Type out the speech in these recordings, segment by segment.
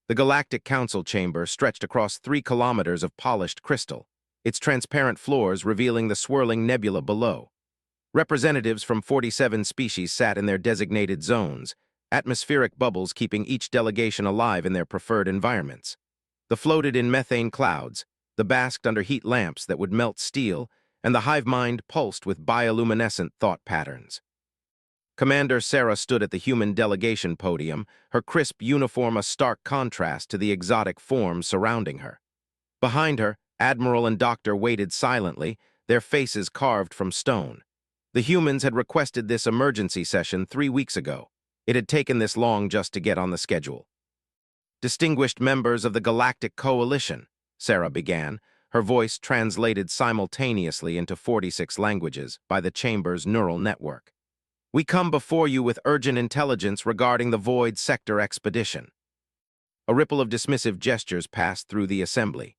The Galactic Council chamber stretched across 3 kilometers of polished crystal, its transparent floors revealing the swirling nebula below. Representatives from 47 species sat in their designated zones, atmospheric bubbles keeping each delegation alive in their preferred environments. The floated in methane clouds, the basked under heat lamps that would melt steel, and the hive mind pulsed with bioluminescent thought patterns. Commander Sarah stood at the human delegation podium, her crisp uniform a stark contrast to the exotic forms surrounding her. Behind her, Admiral and Doctor waited silently, their faces carved from stone. The humans had requested this emergency session 3 weeks ago. It had taken this long just to get on the schedule. Distinguished members of the Galactic Coalition, Sarah began, her voice translated simultaneously into 46 languages by the chamber's neural network. We come before you with urgent intelligence regarding the Void Sector expedition. A ripple of dismissive gestures passed through the assembly.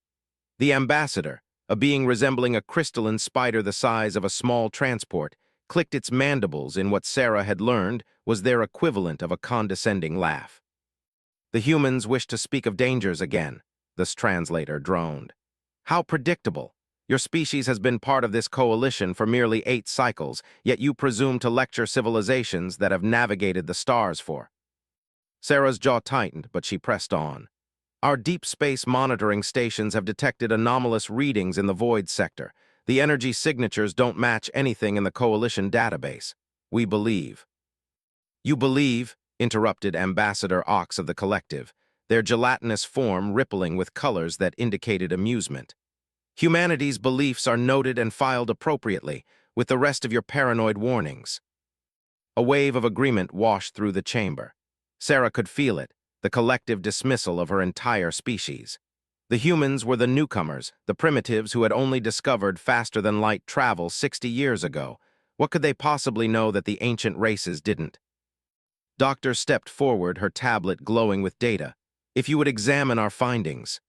The ambassador, a being resembling a crystalline spider the size of a small transport, clicked its mandibles in what Sarah had learned was their equivalent of a condescending laugh. The humans wish to speak of dangers again, this translator droned. How predictable. Your species has been part of this coalition for merely 8 cycles, yet you presume to lecture civilizations that have navigated the stars for. Sarah's jaw tightened, but she pressed on. Our deep space monitoring stations have detected anomalous readings in the void sector. The energy signatures don't match anything in the coalition database. We believe. You believe, interrupted Ambassador Ox of the collective, their gelatinous form rippling with colors that indicated amusement. Humanity's beliefs are noted and filed appropriately, with the rest of your paranoid warnings. A wave of agreement washed through the chamber. Sarah could feel it, the collective dismissal of her entire species. The humans were the newcomers, the primitives who had only discovered faster-than-light travel 60 years ago. What could they possibly know that the ancient races didn't? Doctor stepped forward, her tablet glowing with data. If you would examine our findings.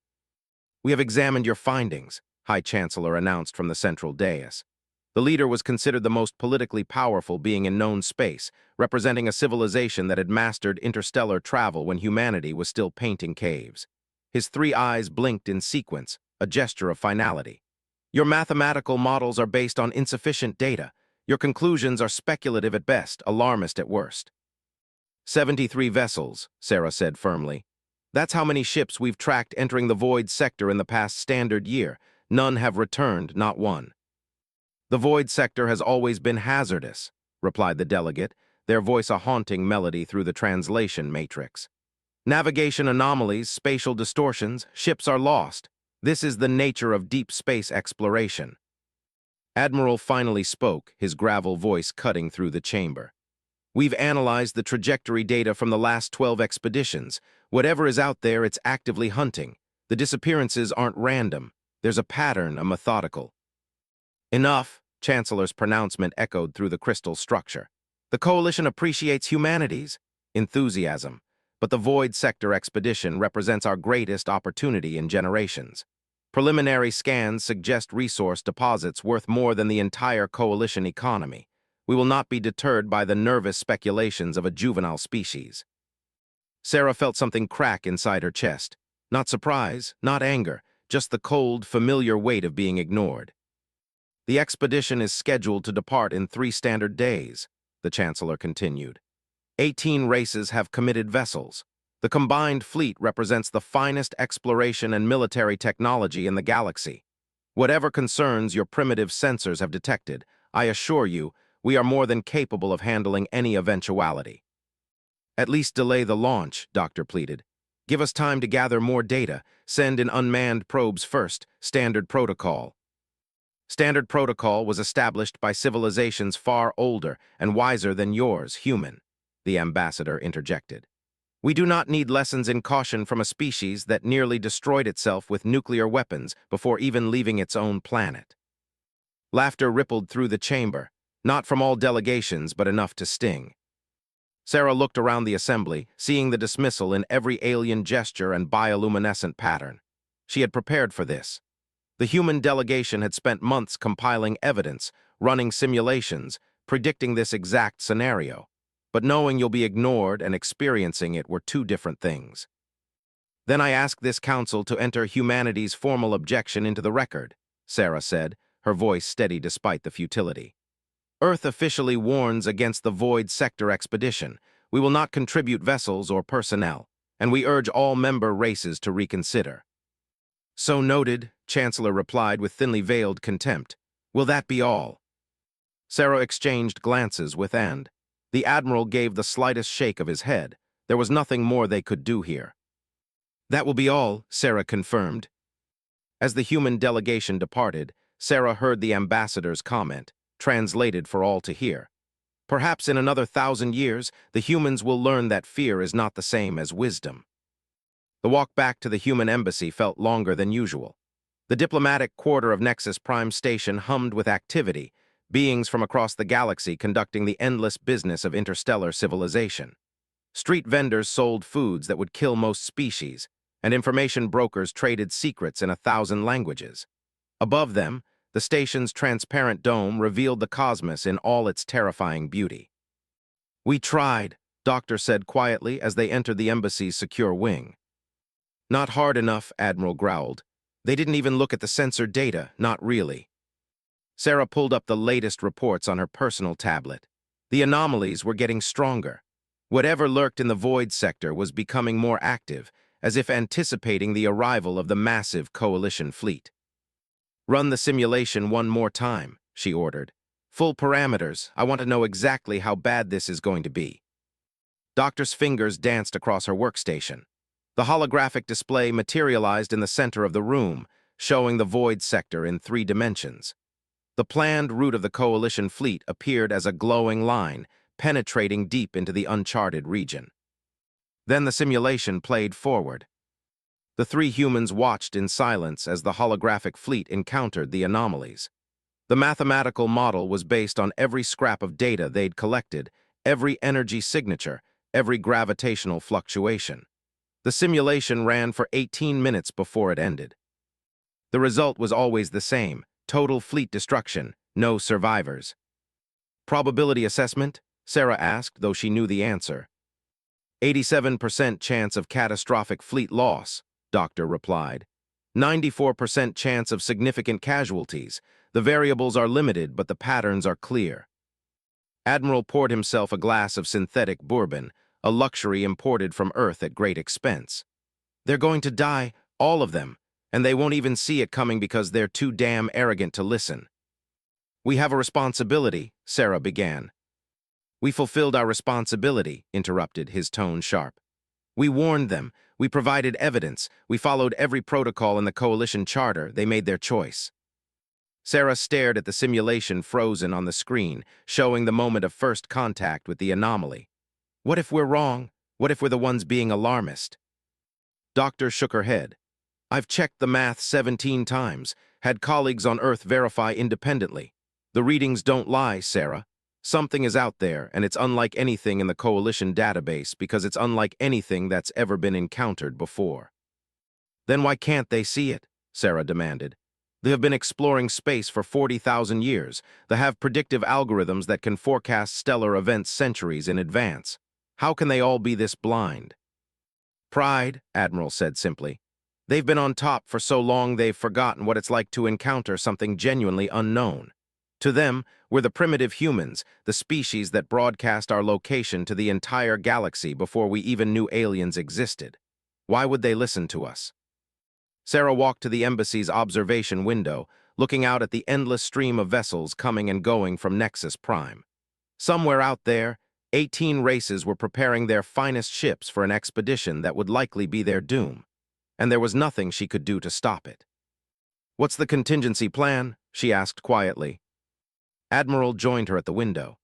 We have examined your findings, High Chancellor announced from the central dais. The leader was considered the most politically powerful being in known space, representing a civilization that had mastered interstellar travel when humanity was still painting caves. His 3 eyes blinked in sequence, a gesture of finality. Your mathematical models are based on insufficient data. Your conclusions are speculative at best, alarmist at worst. 73 vessels, Sarah said firmly. That's how many ships we've tracked entering the void sector in the past standard year. None have returned, not one. The void sector has always been hazardous, replied the delegate, their voice a haunting melody through the translation matrix. Navigation anomalies, spatial distortions, ships are lost. This is the nature of deep space exploration. Admiral finally spoke, his gravel voice cutting through the chamber. We've analyzed the trajectory data from the last 12 expeditions. Whatever is out there, it's actively hunting. The disappearances aren't random. There's a pattern, a methodical. Enough, Chancellor's pronouncement echoed through the crystal structure. The Coalition appreciates humanity's enthusiasm, but the Void Sector expedition represents our greatest opportunity in generations. Preliminary scans suggest resource deposits worth more than the entire Coalition economy. We will not be deterred by the nervous speculations of a juvenile species. Sarah felt something crack inside her chest. Not surprise, not anger, just the cold, familiar weight of being ignored. The expedition is scheduled to depart in 3 standard days, the Chancellor continued. 18 races have committed vessels. The combined fleet represents the finest exploration and military technology in the galaxy. Whatever concerns your primitive sensors have detected, I assure you, we are more than capable of handling any eventuality. At least delay the launch, Doctor pleaded. Give us time to gather more data. Send in unmanned probes first. Standard protocol. Standard protocol was established by civilizations far older and wiser than yours, human, the ambassador interjected. We do not need lessons in caution from a species that nearly destroyed itself with nuclear weapons before even leaving its own planet. Laughter rippled through the chamber, not from all delegations, but enough to sting. Sarah looked around the assembly, seeing the dismissal in every alien gesture and bioluminescent pattern. She had prepared for this. The human delegation had spent months compiling evidence, running simulations, predicting this exact scenario. But knowing you'll be ignored and experiencing it were 2 different things. Then I ask this council to enter humanity's formal objection into the record, Sarah said, her voice steady despite the futility. Earth officially warns against the Void Sector expedition. We will not contribute vessels or personnel, and we urge all member races to reconsider. So noted, Chancellor replied with thinly veiled contempt. Will that be all? Sarah exchanged glances with And. The Admiral gave the slightest shake of his head. There was nothing more they could do here. That will be all, Sarah confirmed. As the human delegation departed, Sarah heard the ambassador's comment, translated for all to hear. Perhaps in another 1,000 years, the humans will learn that fear is not the same as wisdom. The walk back to the human embassy felt longer than usual. The diplomatic quarter of Nexus Prime Station hummed with activity, beings from across the galaxy conducting the endless business of interstellar civilization. Street vendors sold foods that would kill most species, and information brokers traded secrets in 1,000 languages. Above them, the station's transparent dome revealed the cosmos in all its terrifying beauty. We tried, Doctor said quietly as they entered the embassy's secure wing. Not hard enough, Admiral growled. They didn't even look at the sensor data, not really. Sarah pulled up the latest reports on her personal tablet. The anomalies were getting stronger. Whatever lurked in the void sector was becoming more active, as if anticipating the arrival of the massive coalition fleet. Run the simulation one more time, she ordered. Full parameters, I want to know exactly how bad this is going to be. Doctor's fingers danced across her workstation. The holographic display materialized in the center of the room, showing the void sector in 3 dimensions. The planned route of the coalition fleet appeared as a glowing line, penetrating deep into the uncharted region. Then the simulation played forward. The 3 humans watched in silence as the holographic fleet encountered the anomalies. The mathematical model was based on every scrap of data they'd collected, every energy signature, every gravitational fluctuation. The simulation ran for 18 minutes before it ended. The result was always the same: total fleet destruction, no survivors. Probability assessment? Sarah asked, though she knew the answer. 87% chance of catastrophic fleet loss, Doctor replied. 94% chance of significant casualties. The variables are limited, but the patterns are clear. Admiral poured himself a glass of synthetic bourbon, a luxury imported from Earth at great expense. They're going to die, all of them, and they won't even see it coming because they're too damn arrogant to listen. We have a responsibility, Sarah began. We fulfilled our responsibility, interrupted, his tone sharp. We warned them, we provided evidence, we followed every protocol in the Coalition Charter, they made their choice. Sarah stared at the simulation frozen on the screen, showing the moment of first contact with the anomaly. What if we're wrong? What if we're the ones being alarmist? Doctor shook her head. I've checked the math 17 times, had colleagues on Earth verify independently. The readings don't lie, Sarah. Something is out there, and it's unlike anything in the Coalition database because it's unlike anything that's ever been encountered before. Then why can't they see it? Sarah demanded. They have been exploring space for 40,000 years. They have predictive algorithms that can forecast stellar events centuries in advance. How can they all be this blind? Pride, Admiral said simply. They've been on top for so long they've forgotten what it's like to encounter something genuinely unknown. To them, we're the primitive humans, the species that broadcast our location to the entire galaxy before we even knew aliens existed. Why would they listen to us? Sarah walked to the embassy's observation window, looking out at the endless stream of vessels coming and going from Nexus Prime. Somewhere out there, 18 races were preparing their finest ships for an expedition that would likely be their doom, and there was nothing she could do to stop it. What's the contingency plan? She asked quietly. Admiral joined her at the window.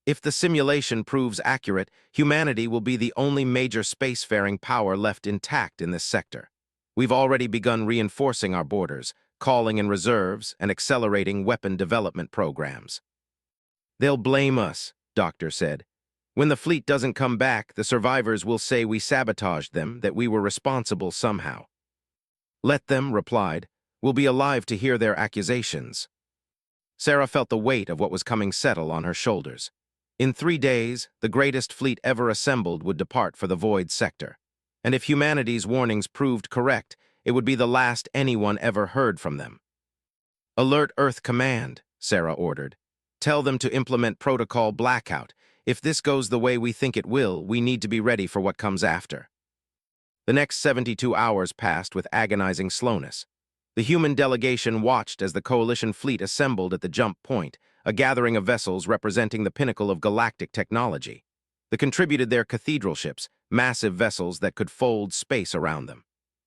If the simulation proves accurate, humanity will be the only major spacefaring power left intact in this sector. We've already begun reinforcing our borders, calling in reserves, and accelerating weapon development programs. They'll blame us, Doctor said. When the fleet doesn't come back, the survivors will say we sabotaged them, that we were responsible somehow. Let them, replied. We'll be alive to hear their accusations. Sarah felt the weight of what was coming settle on her shoulders. In 3 days, the greatest fleet ever assembled would depart for the void sector. And if humanity's warnings proved correct, it would be the last anyone ever heard from them. "Alert Earth Command," Sarah ordered. "Tell them to implement Protocol Blackout. If this goes the way we think it will, we need to be ready for what comes after." The next 72 hours passed with agonizing slowness. The human delegation watched as the Coalition fleet assembled at the jump point, a gathering of vessels representing the pinnacle of galactic technology. They contributed their cathedral ships, massive vessels that could fold space around them.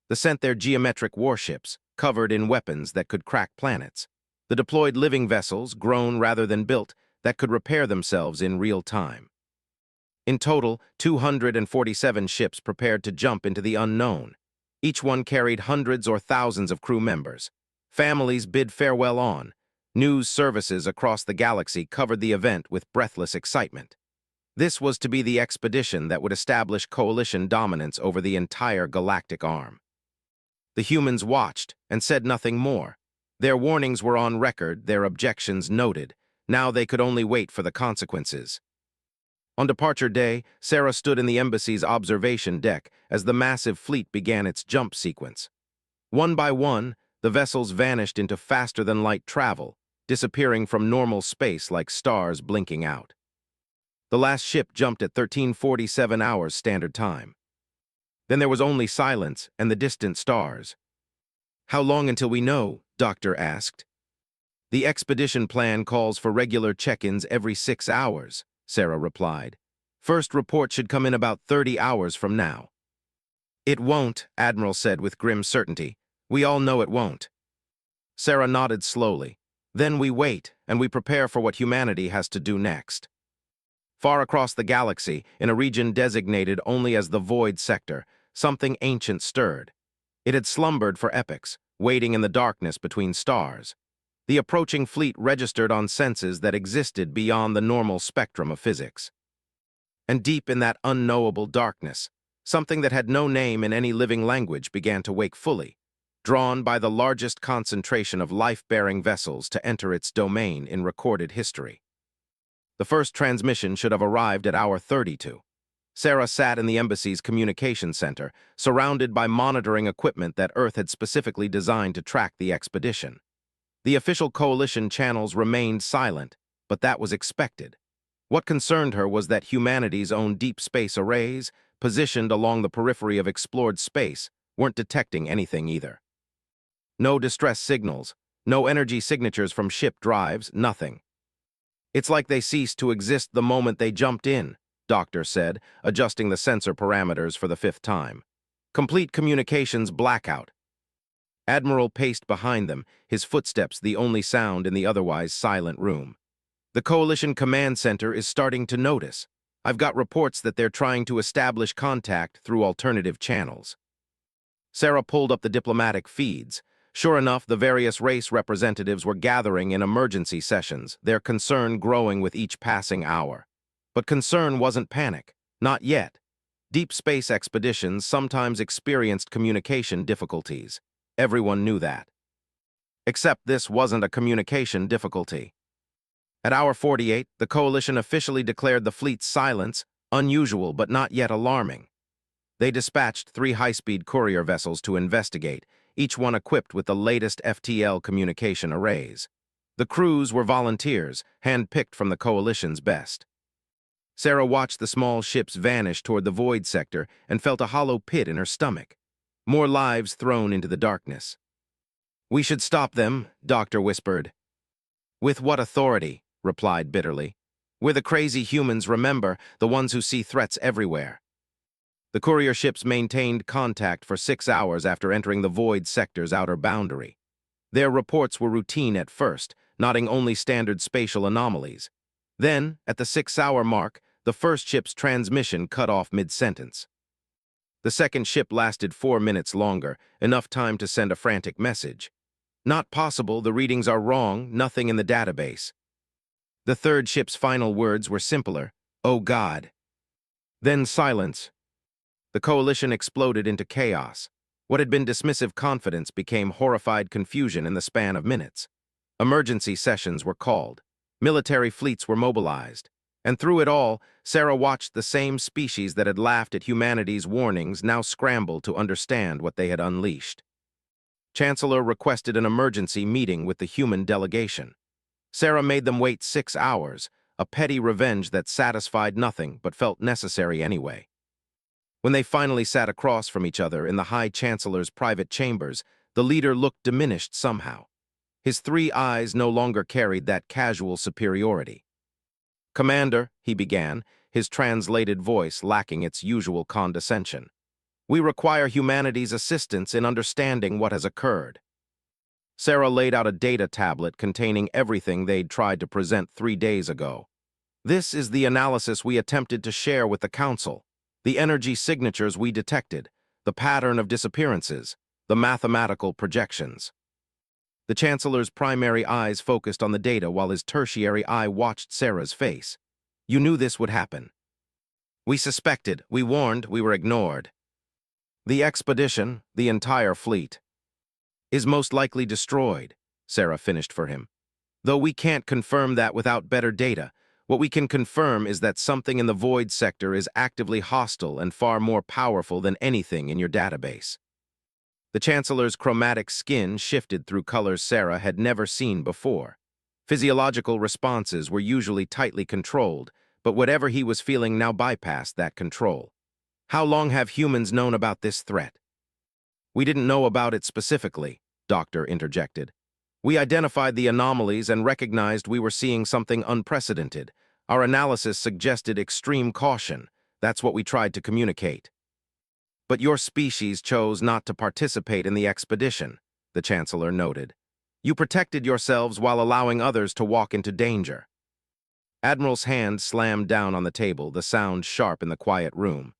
They sent their geometric warships, covered in weapons that could crack planets. They deployed living vessels, grown rather than built, that could repair themselves in real time. In total, 247 ships prepared to jump into the unknown. Each one carried hundreds or thousands of crew members. Families bid farewell on. News services across the galaxy covered the event with breathless excitement. This was to be the expedition that would establish Coalition dominance over the entire galactic arm. The humans watched and said nothing more. Their warnings were on record, their objections noted. Now they could only wait for the consequences. On departure day, Sarah stood in the embassy's observation deck as the massive fleet began its jump sequence. One by one, the vessels vanished into faster-than-light travel, disappearing from normal space like stars blinking out. The last ship jumped at 13:47 hours Standard Time. Then there was only silence and the distant stars. "How long until we know?" Doctor asked. "The expedition plan calls for regular check-ins every 6 hours," Sarah replied. "First report should come in about 30 hours from now." "It won't," Admiral said with grim certainty. "We all know it won't." Sarah nodded slowly. "Then we wait, and we prepare for what humanity has to do next." Far across the galaxy, in a region designated only as the Void Sector, something ancient stirred. It had slumbered for epochs, waiting in the darkness between stars. The approaching fleet registered on senses that existed beyond the normal spectrum of physics. And deep in that unknowable darkness, something that had no name in any living language began to wake fully, drawn by the largest concentration of life-bearing vessels to enter its domain in recorded history. The first transmission should have arrived at hour 32. Sarah sat in the embassy's communication center, surrounded by monitoring equipment that Earth had specifically designed to track the expedition. The official Coalition channels remained silent, but that was expected. What concerned her was that humanity's own deep space arrays, positioned along the periphery of explored space, weren't detecting anything either. No distress signals, no energy signatures from ship drives, nothing. "It's like they ceased to exist the moment they jumped in," Doctor said, adjusting the sensor parameters for the 5th time. "Complete communications blackout." Admiral paced behind them, his footsteps the only sound in the otherwise silent room. "The Coalition Command Center is starting to notice. I've got reports that they're trying to establish contact through alternative channels." Sarah pulled up the diplomatic feeds. Sure enough, the various race representatives were gathering in emergency sessions, their concern growing with each passing hour. But concern wasn't panic. Not yet. Deep space expeditions sometimes experienced communication difficulties. Everyone knew that. Except this wasn't a communication difficulty. At hour 48, the Coalition officially declared the fleet's silence unusual but not yet alarming. They dispatched 3 high-speed courier vessels to investigate, each one equipped with the latest FTL communication arrays. The crews were volunteers, hand-picked from the Coalition's best. Sarah watched the small ships vanish toward the Void Sector and felt a hollow pit in her stomach. More lives thrown into the darkness. "We should stop them," Doctor whispered. "With what authority?" replied bitterly. "We're the crazy humans, remember, the ones who see threats everywhere." The courier ships maintained contact for 6 hours after entering the Void Sector's outer boundary. Their reports were routine at first, noting only standard spatial anomalies. Then, at the 6-hour mark, the first ship's transmission cut off mid-sentence. The second ship lasted 4 minutes longer, enough time to send a frantic message. "Not possible, the readings are wrong, nothing in the database." The third ship's final words were simpler, "Oh God." Then silence. The Coalition exploded into chaos. What had been dismissive confidence became horrified confusion in the span of minutes. Emergency sessions were called. Military fleets were mobilized. And through it all, Sarah watched the same species that had laughed at humanity's warnings now scramble to understand what they had unleashed. Chancellor requested an emergency meeting with the human delegation. Sarah made them wait 6 hours, a petty revenge that satisfied nothing but felt necessary anyway. When they finally sat across from each other in the High Chancellor's private chambers, the leader looked diminished somehow. His 3 eyes no longer carried that casual superiority. "Commander," he began, his translated voice lacking its usual condescension, "we require humanity's assistance in understanding what has occurred." Sarah laid out a data tablet containing everything they'd tried to present 3 days ago. "This is the analysis we attempted to share with the Council, the energy signatures we detected, the pattern of disappearances, the mathematical projections." The Chancellor's primary eyes focused on the data while his tertiary eye watched Sarah's face. "You knew this would happen." "We suspected, we warned, we were ignored." "The expedition, the entire fleet, is most likely destroyed," Sarah finished for him. "Though we can't confirm that without better data, what we can confirm is that something in the void sector is actively hostile and far more powerful than anything in your database." The Chancellor's chromatic skin shifted through colors Sarah had never seen before. Physiological responses were usually tightly controlled, but whatever he was feeling now bypassed that control. "How long have humans known about this threat?" "We didn't know about it specifically," Doctor interjected. "We identified the anomalies and recognized we were seeing something unprecedented. Our analysis suggested extreme caution. That's what we tried to communicate." "But your species chose not to participate in the expedition," the Chancellor noted. "You protected yourselves while allowing others to walk into danger." Admiral's hand slammed down on the table, the sound sharp in the quiet room.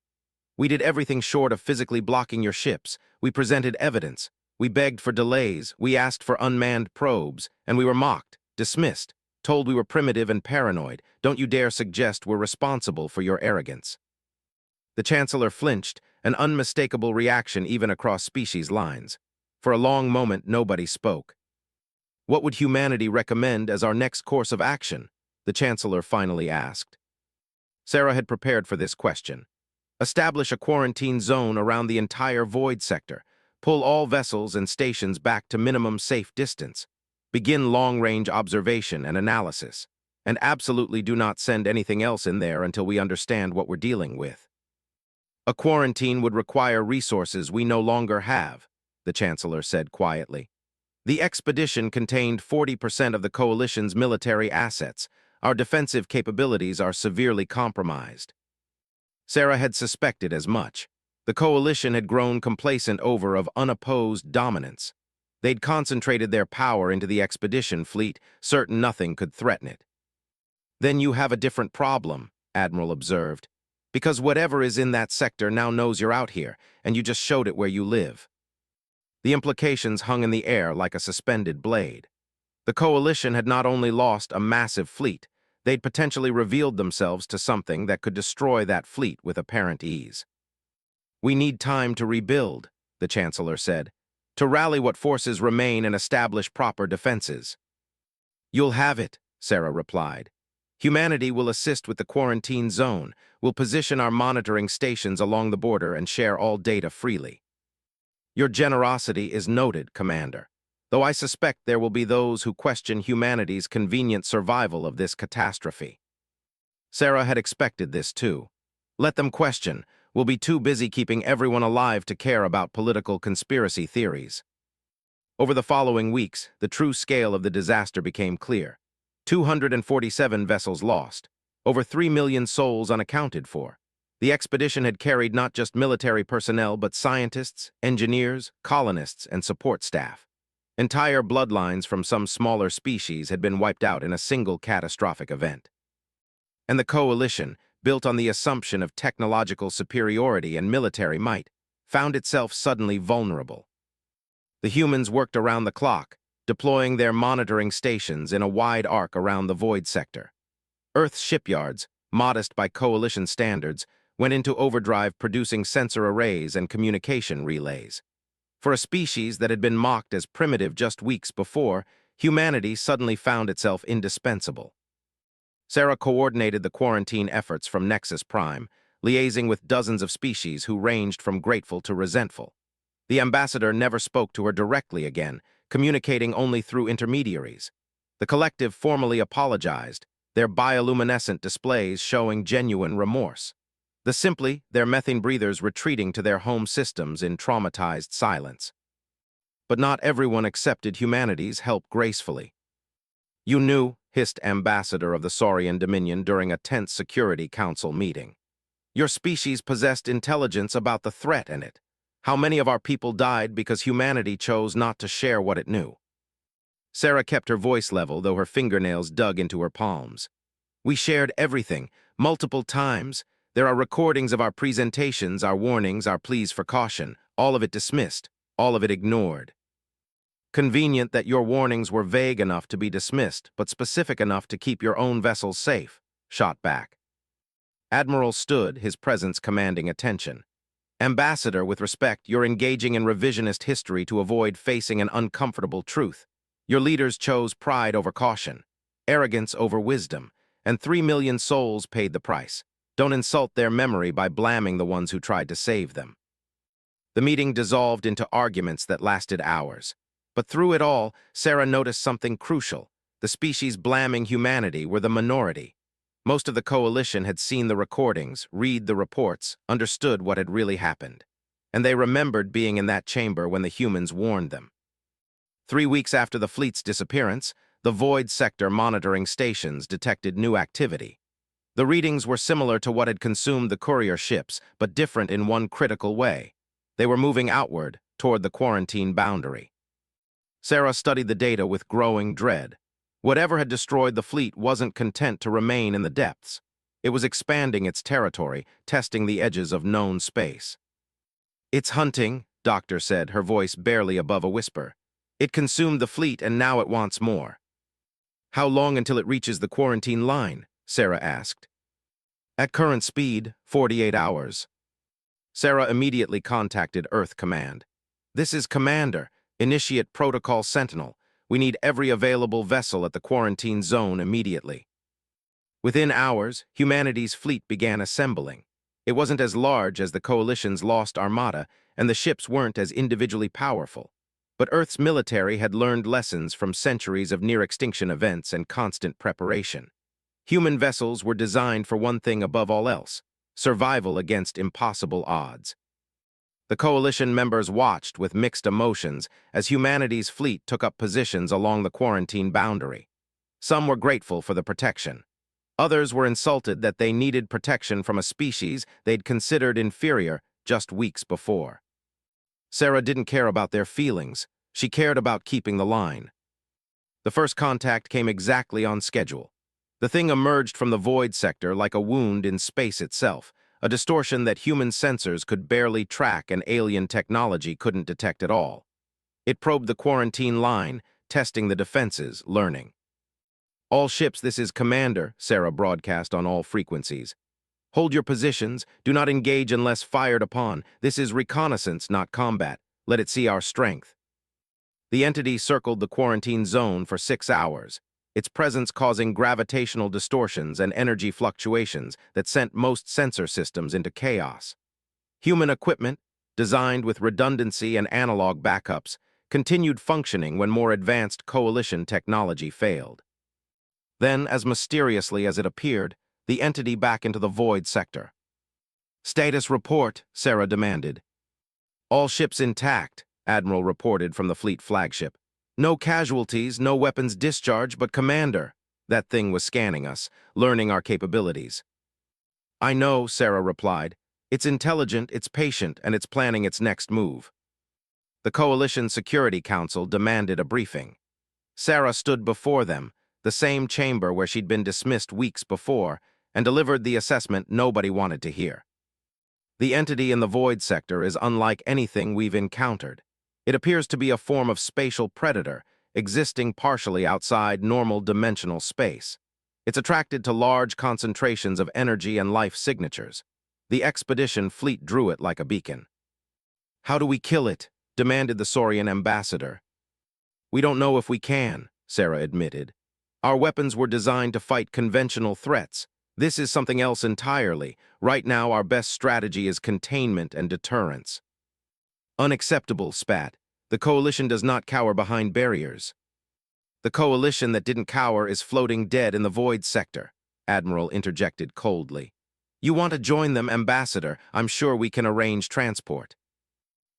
"We did everything short of physically blocking your ships. We presented evidence. We begged for delays. We asked for unmanned probes. And we were mocked, dismissed, told we were primitive and paranoid. Don't you dare suggest we're responsible for your arrogance." The Chancellor flinched, an unmistakable reaction even across species lines. For a long moment, nobody spoke. "What would humanity recommend as our next course of action?" the Chancellor finally asked. Sarah had prepared for this question. "Establish a quarantine zone around the entire void sector. Pull all vessels and stations back to minimum safe distance. Begin long-range observation and analysis. And absolutely do not send anything else in there until we understand what we're dealing with." "A quarantine would require resources we no longer have," the Chancellor said quietly. "The expedition contained 40% of the Coalition's military assets. Our defensive capabilities are severely compromised." Sarah had suspected as much. The Coalition had grown complacent of unopposed dominance. They'd concentrated their power into the expedition fleet, certain nothing could threaten it. "Then you have a different problem," Admiral observed. "Because whatever is in that sector now knows you're out here, and you just showed it where you live." The implications hung in the air like a suspended blade. The Coalition had not only lost a massive fleet, they'd potentially revealed themselves to something that could destroy that fleet with apparent ease. "We need time to rebuild," the Chancellor said, "to rally what forces remain and establish proper defenses." "You'll have it," Sarah replied. "Humanity will assist with the quarantine zone. We'll position our monitoring stations along the border and share all data freely." "Your generosity is noted, Commander, though I suspect there will be those who question humanity's convenient survival of this catastrophe." Sarah had expected this too. Let them question. We'll be too busy keeping everyone alive to care about political conspiracy theories. Over the following weeks, the true scale of the disaster became clear. 247 vessels lost, over 3 million souls unaccounted for. The expedition had carried not just military personnel but scientists, engineers, colonists, and support staff. Entire bloodlines from some smaller species had been wiped out in a single catastrophic event. And the Coalition, built on the assumption of technological superiority and military might, found itself suddenly vulnerable. The humans worked around the clock, deploying their monitoring stations in a wide arc around the void sector. Earth's shipyards, modest by Coalition standards, went into overdrive producing sensor arrays and communication relays. For a species that had been mocked as primitive just weeks before, humanity suddenly found itself indispensable. Sarah coordinated the quarantine efforts from Nexus Prime, liaising with dozens of species who ranged from grateful to resentful. The ambassador never spoke to her directly again, communicating only through intermediaries. The collective formally apologized, their bioluminescent displays showing genuine remorse. Simply, their methane breathers retreating to their home systems in traumatized silence. But not everyone accepted humanity's help gracefully. "You knew," hissed Ambassador of the Saurian Dominion during a tense Security Council meeting. "Your species possessed intelligence about the threat in it. How many of our people died because humanity chose not to share what it knew?" Sarah kept her voice level, though her fingernails dug into her palms. "We shared everything, multiple times. There are recordings of our presentations, our warnings, our pleas for caution, all of it dismissed, all of it ignored." "Convenient that your warnings were vague enough to be dismissed, but specific enough to keep your own vessels safe," shot back. Admiral stood, his presence commanding attention. "Ambassador, with respect, you're engaging in revisionist history to avoid facing an uncomfortable truth. Your leaders chose pride over caution, arrogance over wisdom, and 3 million souls paid the price. Don't insult their memory by blaming the ones who tried to save them." The meeting dissolved into arguments that lasted hours. But through it all, Sarah noticed something crucial. The species blaming humanity were the minority. Most of the coalition had seen the recordings, read the reports, understood what had really happened. And they remembered being in that chamber when the humans warned them. 3 weeks after the fleet's disappearance, the Void Sector monitoring stations detected new activity. The readings were similar to what had consumed the courier ships, but different in one critical way. They were moving outward, toward the quarantine boundary. Sarah studied the data with growing dread. Whatever had destroyed the fleet wasn't content to remain in the depths. It was expanding its territory, testing the edges of known space. "It's hunting," Doctor said, her voice barely above a whisper. "It consumed the fleet and now it wants more." "How long until it reaches the quarantine line?" Sarah asked. "At current speed, 48 hours. Sarah immediately contacted Earth Command. "This is Commander. Initiate Protocol Sentinel. We need every available vessel at the quarantine zone immediately." Within hours, humanity's fleet began assembling. It wasn't as large as the Coalition's lost armada, and the ships weren't as individually powerful. But Earth's military had learned lessons from centuries of near-extinction events and constant preparation. Human vessels were designed for one thing above all else: survival against impossible odds. The Coalition members watched with mixed emotions as humanity's fleet took up positions along the quarantine boundary. Some were grateful for the protection. Others were insulted that they needed protection from a species they'd considered inferior just weeks before. Sarah didn't care about their feelings. She cared about keeping the line. The first contact came exactly on schedule. The thing emerged from the void sector like a wound in space itself, a distortion that human sensors could barely track and alien technology couldn't detect at all. It probed the quarantine line, testing the defenses, learning. "All ships, this is Commander," Sarah broadcast on all frequencies. "Hold your positions. Do not engage unless fired upon. This is reconnaissance, not combat. Let it see our strength." The entity circled the quarantine zone for 6 hours, its presence causing gravitational distortions and energy fluctuations that sent most sensor systems into chaos. Human equipment, designed with redundancy and analog backups, continued functioning when more advanced Coalition technology failed. Then, as mysteriously as it appeared, the entity back into the void sector. "Status report," Sarah demanded. "All ships intact," Admiral reported from the fleet flagship. "No casualties, no weapons discharged, but Commander." That thing was scanning us, learning our capabilities. "I know," Sarah replied. "It's intelligent, it's patient, and it's planning its next move." The Coalition Security Council demanded a briefing. Sarah stood before them, the same chamber where she'd been dismissed weeks before, and delivered the assessment nobody wanted to hear. "The entity in the void sector is unlike anything we've encountered. It appears to be a form of spatial predator, existing partially outside normal dimensional space. It's attracted to large concentrations of energy and life signatures. The expedition fleet drew it like a beacon." "How do we kill it?" demanded the Saurian ambassador. "We don't know if we can," Sarah admitted. Our weapons were designed to fight conventional threats. This is something else entirely. Right now, our best strategy is containment and deterrence. Unacceptable, spat. The Coalition does not cower behind barriers. The Coalition that didn't cower is floating dead in the void sector, Admiral interjected coldly. You want to join them, Ambassador? I'm sure we can arrange transport.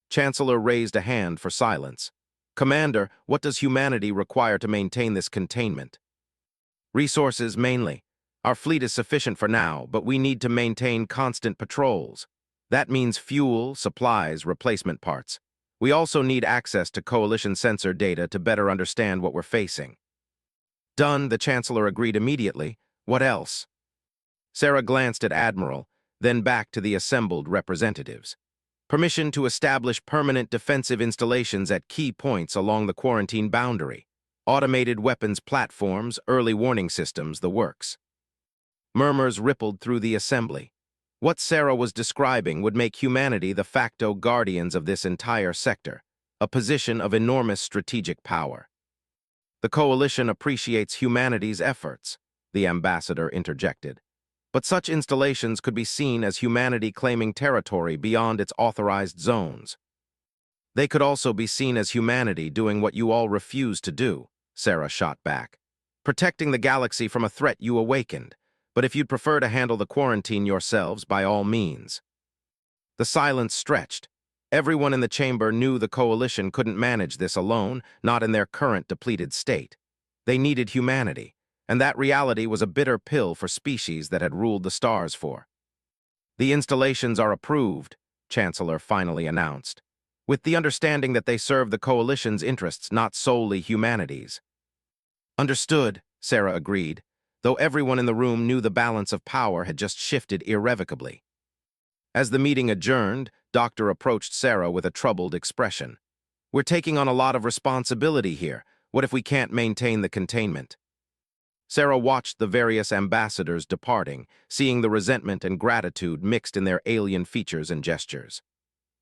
Chancellor raised a hand for silence. Commander, what does humanity require to maintain this containment? Resources, mainly. Our fleet is sufficient for now, but we need to maintain constant patrols. That means fuel, supplies, replacement parts. We also need access to Coalition sensor data to better understand what we're facing. Done, the Chancellor agreed immediately. What else? Sarah glanced at Admiral, then back to the assembled representatives. Permission to establish permanent defensive installations at key points along the quarantine boundary. Automated weapons platforms, early warning systems, the works. Murmurs rippled through the assembly. What Sarah was describing would make humanity the facto guardians of this entire sector, a position of enormous strategic power. The Coalition appreciates humanity's efforts, the ambassador interjected. But such installations could be seen as humanity claiming territory beyond its authorized zones. They could also be seen as humanity doing what you all refuse to do, Sarah shot back. Protecting the galaxy from a threat you awakened. But if you'd prefer to handle the quarantine yourselves, by all means. The silence stretched. Everyone in the chamber knew the Coalition couldn't manage this alone, not in their current depleted state. They needed humanity, and that reality was a bitter pill for species that had ruled the stars for. The installations are approved, Chancellor finally announced, with the understanding that they serve the Coalition's interests, not solely humanity's. Understood, Sarah agreed, though everyone in the room knew the balance of power had just shifted irrevocably. As the meeting adjourned, Doctor approached Sarah with a troubled expression. We're taking on a lot of responsibility here. What if we can't maintain the containment? Sarah watched the various ambassadors departing, seeing the resentment and gratitude mixed in their alien features and gestures.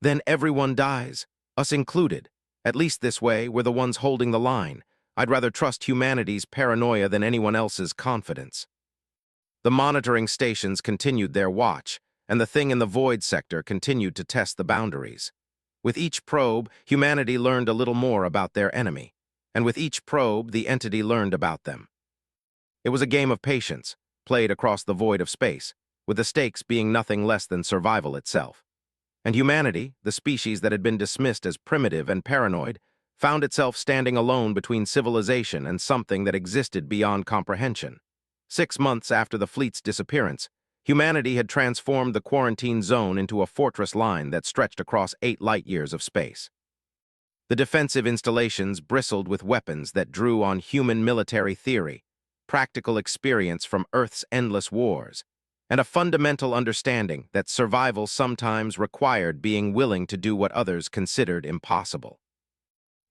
Then everyone dies, us included. At least this way, we're the ones holding the line. I'd rather trust humanity's paranoia than anyone else's confidence. The monitoring stations continued their watch, and the thing in the void sector continued to test the boundaries. With each probe, humanity learned a little more about their enemy, and with each probe, the entity learned about them. It was a game of patience, played across the void of space, with the stakes being nothing less than survival itself. And humanity, the species that had been dismissed as primitive and paranoid, found itself standing alone between civilization and something that existed beyond comprehension. 6 months after the fleet's disappearance, humanity had transformed the quarantine zone into a fortress line that stretched across 8 light-years of space. The defensive installations bristled with weapons that drew on human military theory, practical experience from Earth's endless wars, and a fundamental understanding that survival sometimes required being willing to do what others considered impossible.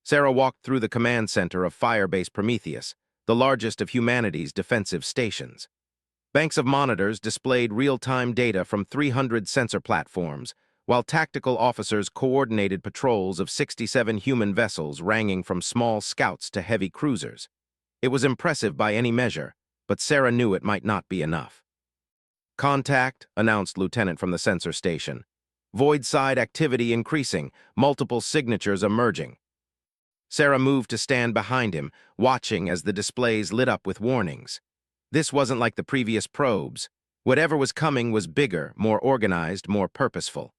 Sarah walked through the command center of Firebase Prometheus, the largest of humanity's defensive stations. Banks of monitors displayed real-time data from 300 sensor platforms, while tactical officers coordinated patrols of 67 human vessels ranging from small scouts to heavy cruisers. It was impressive by any measure, but Sarah knew it might not be enough. Contact, announced Lieutenant from the sensor station. Void side activity increasing, multiple signatures emerging. Sarah moved to stand behind him, watching as the displays lit up with warnings. This wasn't like the previous probes. Whatever was coming was bigger, more organized, more purposeful.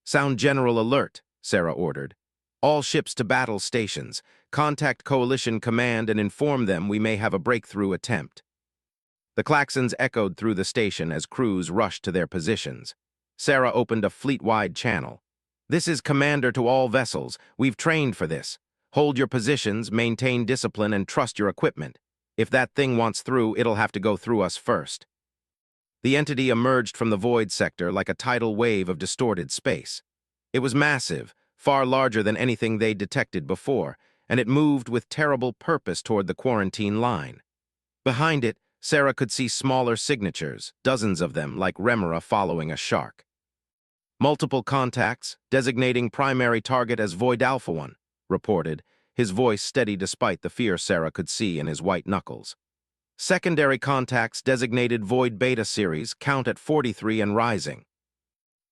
Sound General Alert, Sarah ordered. All ships to battle stations. Contact Coalition Command and inform them we may have a breakthrough attempt. The klaxons echoed through the station as crews rushed to their positions. Sarah opened a fleet-wide channel. This is Commander to all vessels. We've trained for this. Hold your positions, maintain discipline, and trust your equipment. If that thing wants through, it'll have to go through us first. The entity emerged from the void sector like a tidal wave of distorted space. It was massive, far larger than anything they'd detected before, and it moved with terrible purpose toward the quarantine line. Behind it, Sarah could see smaller signatures, dozens of them like remora following a shark. Multiple contacts, designating primary target as Void Alpha 1. Reported, his voice steady despite the fear Sarah could see in his white knuckles. Secondary contacts designated Void Beta series count at 43 and rising.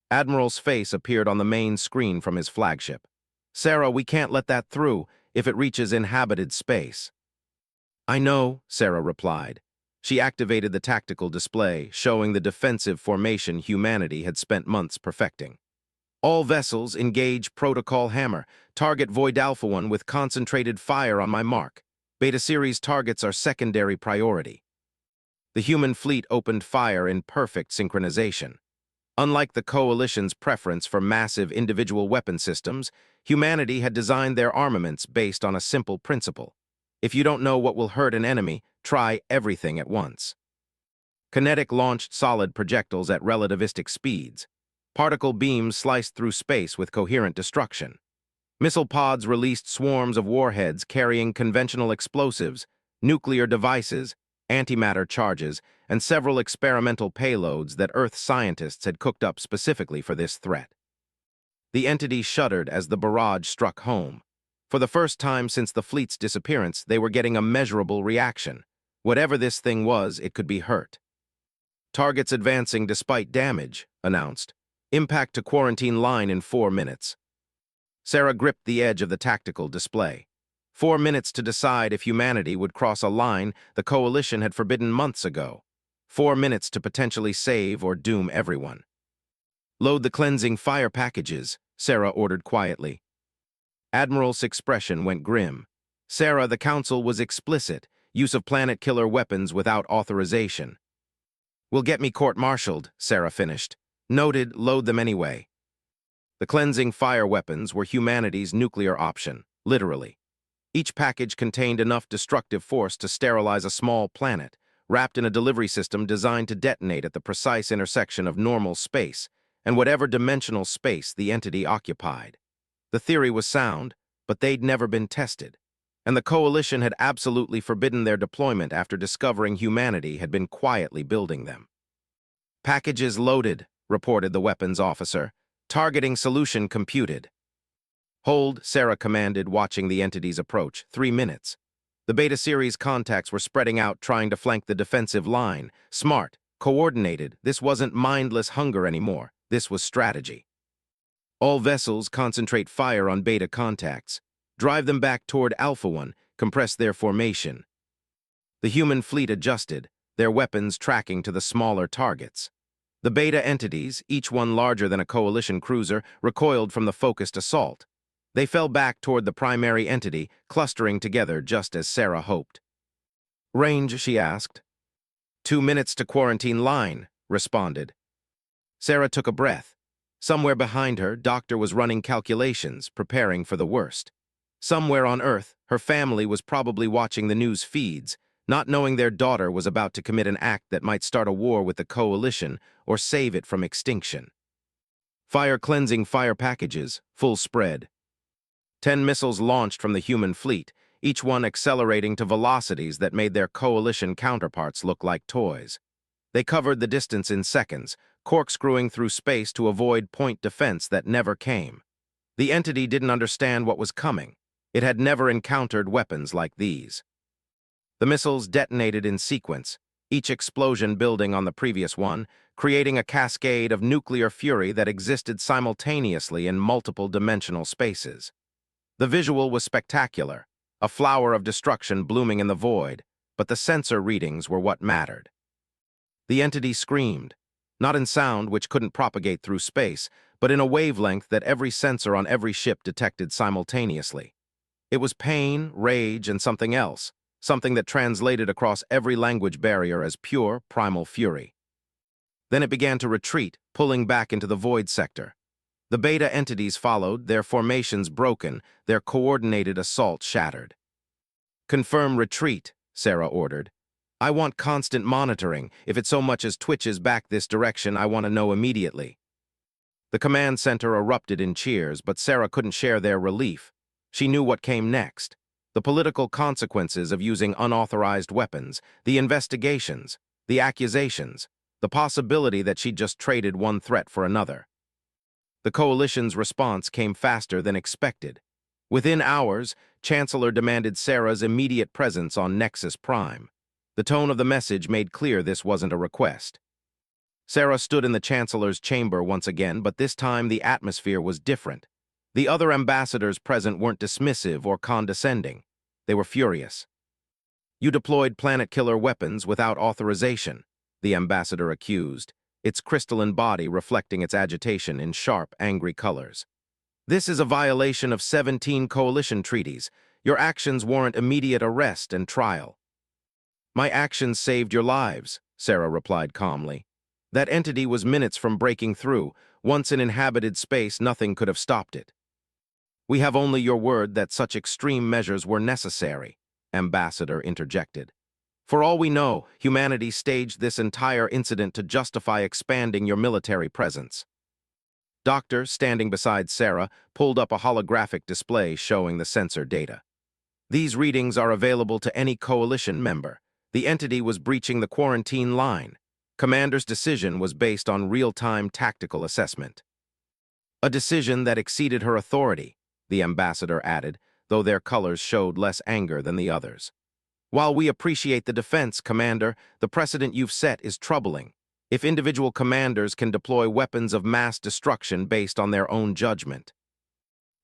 Admiral's face appeared on the main screen from his flagship. Sarah, we can't let that through if it reaches inhabited space. I know, Sarah replied. She activated the tactical display, showing the defensive formation humanity had spent months perfecting. All vessels engage Protocol Hammer. Target Void Alpha 1 with concentrated fire on my mark. Beta Series targets are secondary priority. The human fleet opened fire in perfect synchronization. Unlike the Coalition's preference for massive individual weapon systems, humanity had designed their armaments based on a simple principle. If you don't know what will hurt an enemy, try everything at once. Kinetic launched solid projectiles at relativistic speeds. Particle beams sliced through space with coherent destruction. Missile pods released swarms of warheads carrying conventional explosives, nuclear devices, antimatter charges, and several experimental payloads that Earth scientists had cooked up specifically for this threat. The entity shuddered as the barrage struck home. For the first time since the fleet's disappearance, they were getting a measurable reaction. Whatever this thing was, it could be hurt. Targets advancing despite damage, announced. Impact to quarantine line in 4 minutes. Sarah gripped the edge of the tactical display. 4 minutes to decide if humanity would cross a line the Coalition had forbidden months ago. 4 minutes to potentially save or doom everyone. Load the cleansing fire packages, Sarah ordered quietly. Admiral's expression went grim. Sarah, the Council was explicit. Use of planet-killer weapons without authorization. Will get me court-martialed, Sarah finished. Noted, load them anyway. The cleansing fire weapons were humanity's nuclear option, literally. Each package contained enough destructive force to sterilize a small planet, wrapped in a delivery system designed to detonate at the precise intersection of normal space and whatever dimensional space the entity occupied. The theory was sound, but they'd never been tested, and the Coalition had absolutely forbidden their deployment after discovering humanity had been quietly building them. Packages loaded, reported the weapons officer. Targeting solution computed. Hold, Sarah commanded, watching the entity's approach. 3 minutes. The Beta Series contacts were spreading out, trying to flank the defensive line. Smart, coordinated. This wasn't mindless hunger anymore. This was strategy. All vessels concentrate fire on Beta contacts. Drive them back toward Alpha 1, compress their formation. The human fleet adjusted, their weapons tracking to the smaller targets. The Beta entities, each one larger than a Coalition cruiser, recoiled from the focused assault. They fell back toward the primary entity, clustering together just as Sarah hoped. Range, she asked. 2 minutes to quarantine line, responded. Sarah took a breath. Somewhere behind her, Doctor was running calculations, preparing for the worst. Somewhere on Earth, her family was probably watching the news feeds, not knowing their daughter was about to commit an act that might start a war with the Coalition or save it from extinction. Fire-cleansing fire packages, full spread. 10 missiles launched from the human fleet, each one accelerating to velocities that made their Coalition counterparts look like toys. They covered the distance in seconds, corkscrewing through space to avoid point defense that never came. The entity didn't understand what was coming. It had never encountered weapons like these. The missiles detonated in sequence, each explosion building on the previous one, creating a cascade of nuclear fury that existed simultaneously in multiple dimensional spaces. The visual was spectacular, a flower of destruction blooming in the void, but the sensor readings were what mattered. The entity screamed, not in sound which couldn't propagate through space, but in a wavelength that every sensor on every ship detected simultaneously. It was pain, rage, and something else. Something that translated across every language barrier as pure, primal fury. Then it began to retreat, pulling back into the void sector. The Beta entities followed, their formations broken, their coordinated assault shattered. Confirm retreat, Sarah ordered. I want constant monitoring. If it so much as twitches back this direction, I want to know immediately. The command center erupted in cheers, but Sarah couldn't share their relief. She knew what came next. The political consequences of using unauthorized weapons, the investigations, the accusations, the possibility that she'd just traded one threat for another. The Coalition's response came faster than expected. Within hours, Chancellor demanded Sarah's immediate presence on Nexus Prime. The tone of the message made clear this wasn't a request. Sarah stood in the Chancellor's chamber once again, but this time the atmosphere was different. The other ambassadors present weren't dismissive or condescending. They were furious. "You deployed planet-killer weapons without authorization," the ambassador accused, its crystalline body reflecting its agitation in sharp, angry colors. "This is a violation of 17 coalition treaties. Your actions warrant immediate arrest and trial." "My actions saved your lives," Sarah replied calmly. "That entity was minutes from breaking through. Once in inhabited space, nothing could have stopped it." "We have only your word that such extreme measures were necessary," Ambassador interjected. "For all we know, humanity staged this entire incident to justify expanding your military presence." Doctor, standing beside Sarah, pulled up a holographic display showing the sensor data. "These readings are available to any coalition member. The entity was breaching the quarantine line. Commander's decision was based on real-time tactical assessment." "A decision that exceeded her authority," the ambassador added, though their colors showed less anger than the others. "While we appreciate the defense, Commander, the precedent you've set is troubling. If individual commanders can deploy weapons of mass destruction based on their own judgment."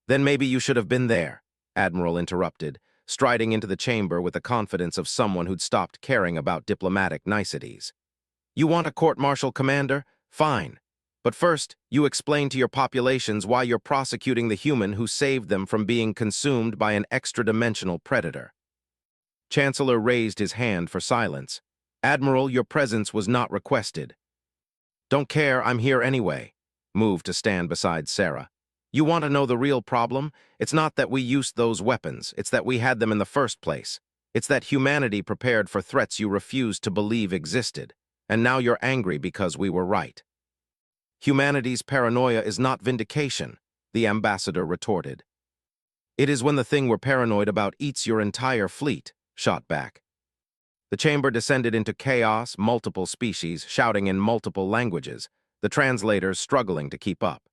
"Then maybe you should have been there," Admiral interrupted, striding into the chamber with the confidence of someone who'd stopped caring about diplomatic niceties. "You want a court-martial, Commander? Fine. But first, you explain to your populations why you're prosecuting the human who saved them from being consumed by an extra-dimensional predator." Chancellor raised his hand for silence. "Admiral, your presence was not requested." "Don't care, I'm here anyway," moved to stand beside Sarah. "You want to know the real problem? It's not that we used those weapons, it's that we had them in the first place. It's that humanity prepared for threats you refused to believe existed, and now you're angry because we were right." "Humanity's paranoia is not vindication," the ambassador retorted. "It is when the thing we're paranoid about eats your entire fleet," shot back. The chamber descended into chaos, multiple species shouting in multiple languages, the translators struggling to keep up.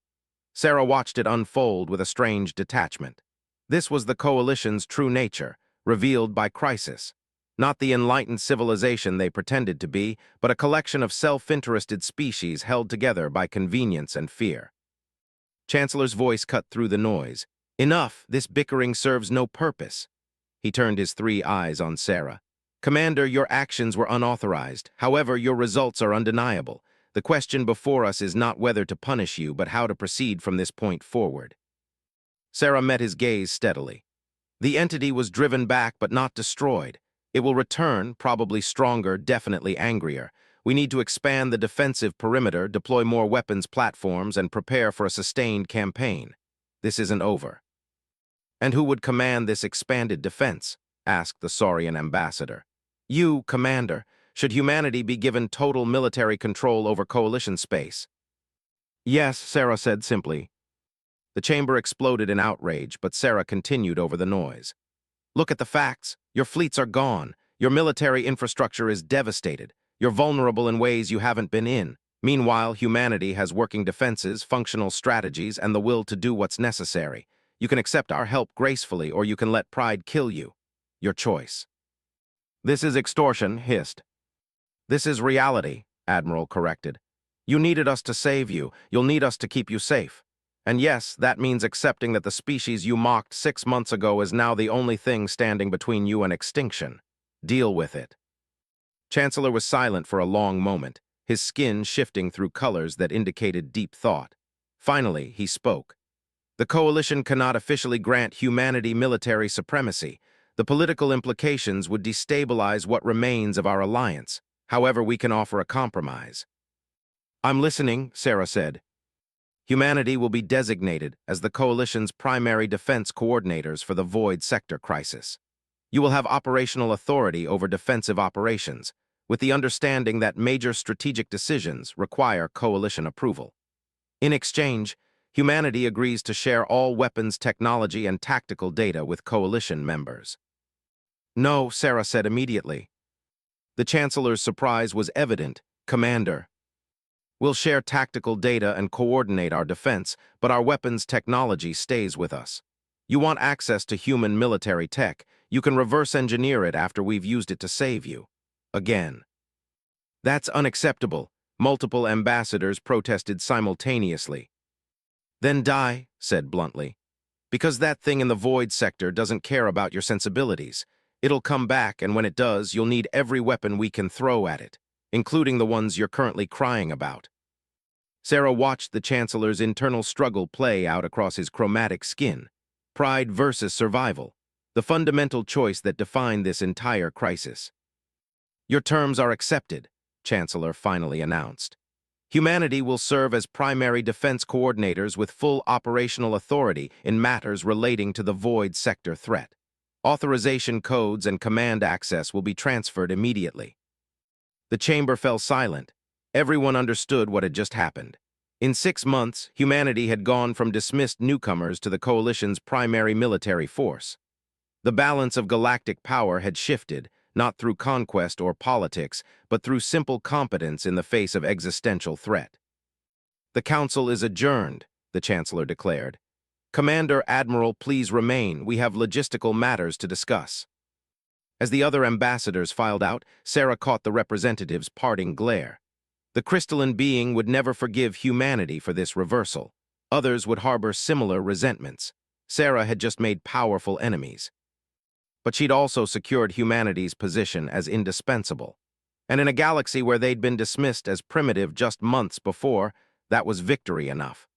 Sarah watched it unfold with a strange detachment. This was the Coalition's true nature, revealed by crisis. Not the enlightened civilization they pretended to be, but a collection of self-interested species held together by convenience and fear. Chancellor's voice cut through the noise. "Enough, this bickering serves no purpose." He turned his 3 eyes on Sarah. "Commander, your actions were unauthorized. However, your results are undeniable. The question before us is not whether to punish you, but how to proceed from this point forward." Sarah met his gaze steadily. "The entity was driven back but not destroyed. It will return, probably stronger, definitely angrier. We need to expand the defensive perimeter, deploy more weapons platforms, and prepare for a sustained campaign. This isn't over." "And who would command this expanded defense?" asked the Saurian ambassador. "You, Commander. Should humanity be given total military control over Coalition space?" "Yes," Sarah said simply. The chamber exploded in outrage, but Sarah continued over the noise. "Look at the facts. Your fleets are gone. Your military infrastructure is devastated. You're vulnerable in ways you haven't been in. Meanwhile, humanity has working defenses, functional strategies, and the will to do what's necessary. You can accept our help gracefully, or you can let pride kill you. Your choice." "This is extortion," hissed. "This is reality," Admiral corrected. "You needed us to save you. You'll need us to keep you safe. And yes, that means accepting that the species you mocked 6 months ago is now the only thing standing between you and extinction. Deal with it." Chancellor was silent for a long moment, his skin shifting through colors that indicated deep thought. Finally, he spoke. "The Coalition cannot officially grant humanity military supremacy. The political implications would destabilize what remains of our alliance. However, we can offer a compromise." "I'm listening," Sarah said. "Humanity will be designated as the Coalition's primary defense coordinators for the Void Sector crisis. You will have operational authority over defensive operations, with the understanding that major strategic decisions require Coalition approval. In exchange, humanity agrees to share all weapons technology and tactical data with Coalition members." "No," Sarah said immediately. The Chancellor's surprise was evident. "Commander, we'll share tactical data and coordinate our defense, but our weapons technology stays with us. You want access to human military tech, you can reverse engineer it after we've used it to save you. again. That's unacceptable, multiple ambassadors protested simultaneously. Then die, said bluntly. Because that thing in the void sector doesn't care about your sensibilities. It'll come back, and when it does, you'll need every weapon we can throw at it, including the ones you're currently crying about. Sarah watched the Chancellor's internal struggle play out across his chromatic skin. Pride versus survival, the fundamental choice that defined this entire crisis. Your terms are accepted, Chancellor finally announced. Humanity will serve as primary defense coordinators with full operational authority in matters relating to the void sector threat. Authorization codes and command access will be transferred immediately. The chamber fell silent. Everyone understood what had just happened. In 6 months, humanity had gone from dismissed newcomers to the Coalition's primary military force. The balance of galactic power had shifted, not through conquest or politics, but through simple competence in the face of existential threat. The Council is adjourned, the Chancellor declared. Commander Admiral, please remain. We have logistical matters to discuss. As the other ambassadors filed out, Sarah caught the representative's parting glare. The crystalline being would never forgive humanity for this reversal. Others would harbor similar resentments. Sarah had just made powerful enemies. But she'd also secured humanity's position as indispensable. And in a galaxy where they'd been dismissed as primitive just months before, that was victory enough.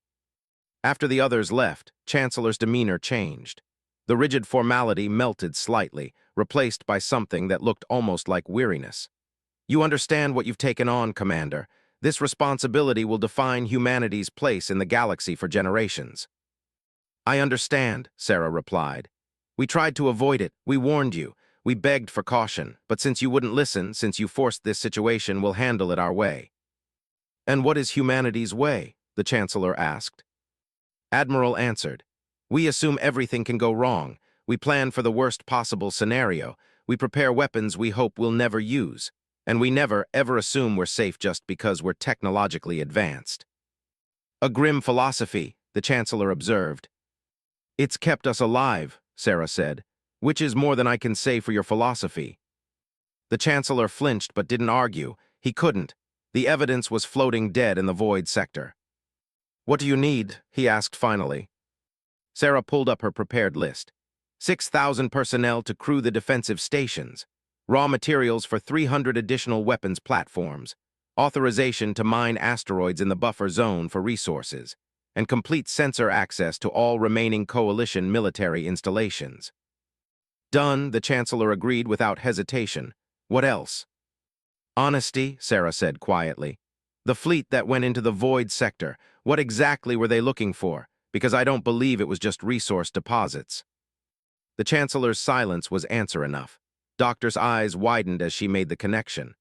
After the others left, Chancellor's demeanor changed. The rigid formality melted slightly, replaced by something that looked almost like weariness. You understand what you've taken on, Commander. This responsibility will define humanity's place in the galaxy for generations. I understand, Sarah replied. We tried to avoid it. We warned you. We begged for caution. But since you wouldn't listen, since you forced this situation, we'll handle it our way. And what is humanity's way? The Chancellor asked. Admiral answered. We assume everything can go wrong. We plan for the worst possible scenario. We prepare weapons we hope we'll never use. And we never, ever assume we're safe just because we're technologically advanced. A grim philosophy, the Chancellor observed. It's kept us alive, Sarah said, which is more than I can say for your philosophy. The Chancellor flinched but didn't argue. He couldn't. The evidence was floating dead in the void sector. What do you need? He asked finally. Sarah pulled up her prepared list. 6,000 personnel to crew the defensive stations. Raw materials for 300 additional weapons platforms. Authorization to mine asteroids in the buffer zone for resources. And complete sensor access to all remaining Coalition military installations. Done, the Chancellor agreed without hesitation. What else? Honesty, Sarah said quietly. The fleet that went into the void sector, what exactly were they looking for? Because I don't believe it was just resource deposits. The Chancellor's silence was answer enough. Doctor's eyes widened as she made the connection.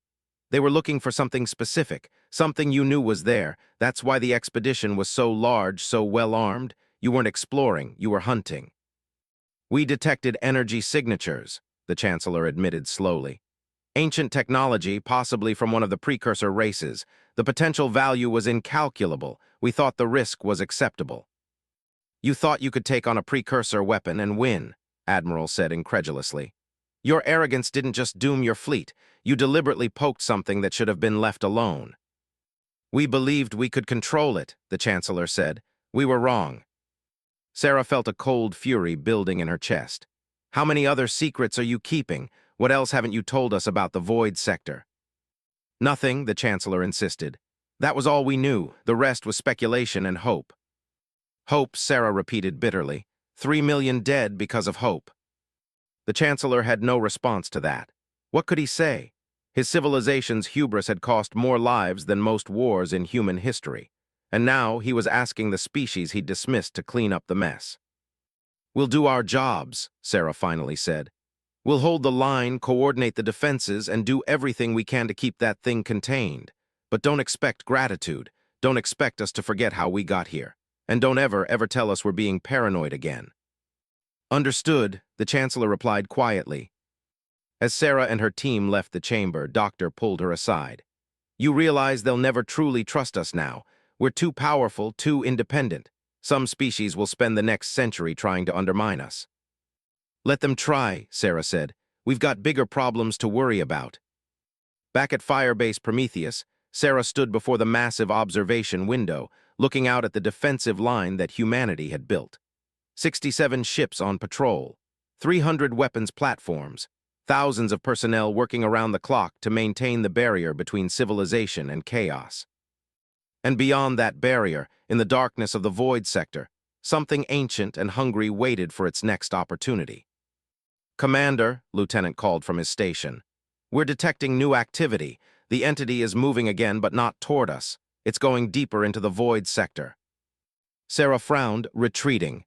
They were looking for something specific, something you knew was there. That's why the expedition was so large, so well-armed. You weren't exploring, you were hunting. We detected energy signatures, the Chancellor admitted slowly. Ancient technology, possibly from one of the precursor races. The potential value was incalculable. We thought the risk was acceptable. You thought you could take on a precursor weapon and win, Admiral said incredulously. Your arrogance didn't just doom your fleet. You deliberately poked something that should have been left alone. We believed we could control it, the Chancellor said. We were wrong. Sarah felt a cold fury building in her chest. How many other secrets are you keeping? What else haven't you told us about the void sector? Nothing, the Chancellor insisted. That was all we knew. The rest was speculation and hope. Hope, Sarah repeated bitterly. 3 million dead because of hope. The Chancellor had no response to that. What could he say? His civilization's hubris had cost more lives than most wars in human history. And now he was asking the species he'd dismissed to clean up the mess. We'll do our jobs, Sarah finally said. We'll hold the line, coordinate the defenses, and do everything we can to keep that thing contained. But don't expect gratitude. Don't expect us to forget how we got here. And don't ever tell us we're being paranoid again. Understood, the Chancellor replied quietly. As Sarah and her team left the chamber, Doctor pulled her aside. You realize they'll never truly trust us now. We're too powerful, too independent. Some species will spend the next century trying to undermine us. Let them try, Sarah said. We've got bigger problems to worry about. Back at Firebase Prometheus, Sarah stood before the massive observation window, looking out at the defensive line that humanity had built. 67 ships on patrol, 300 weapons platforms, thousands of personnel working around the clock to maintain the barrier between civilization and chaos. And beyond that barrier, in the darkness of the void sector, something ancient and hungry waited for its next opportunity. "Commander," Lieutenant called from his station, "we're detecting new activity. The entity is moving again, but not toward us. It's going deeper into the void sector." Sarah frowned, retreating.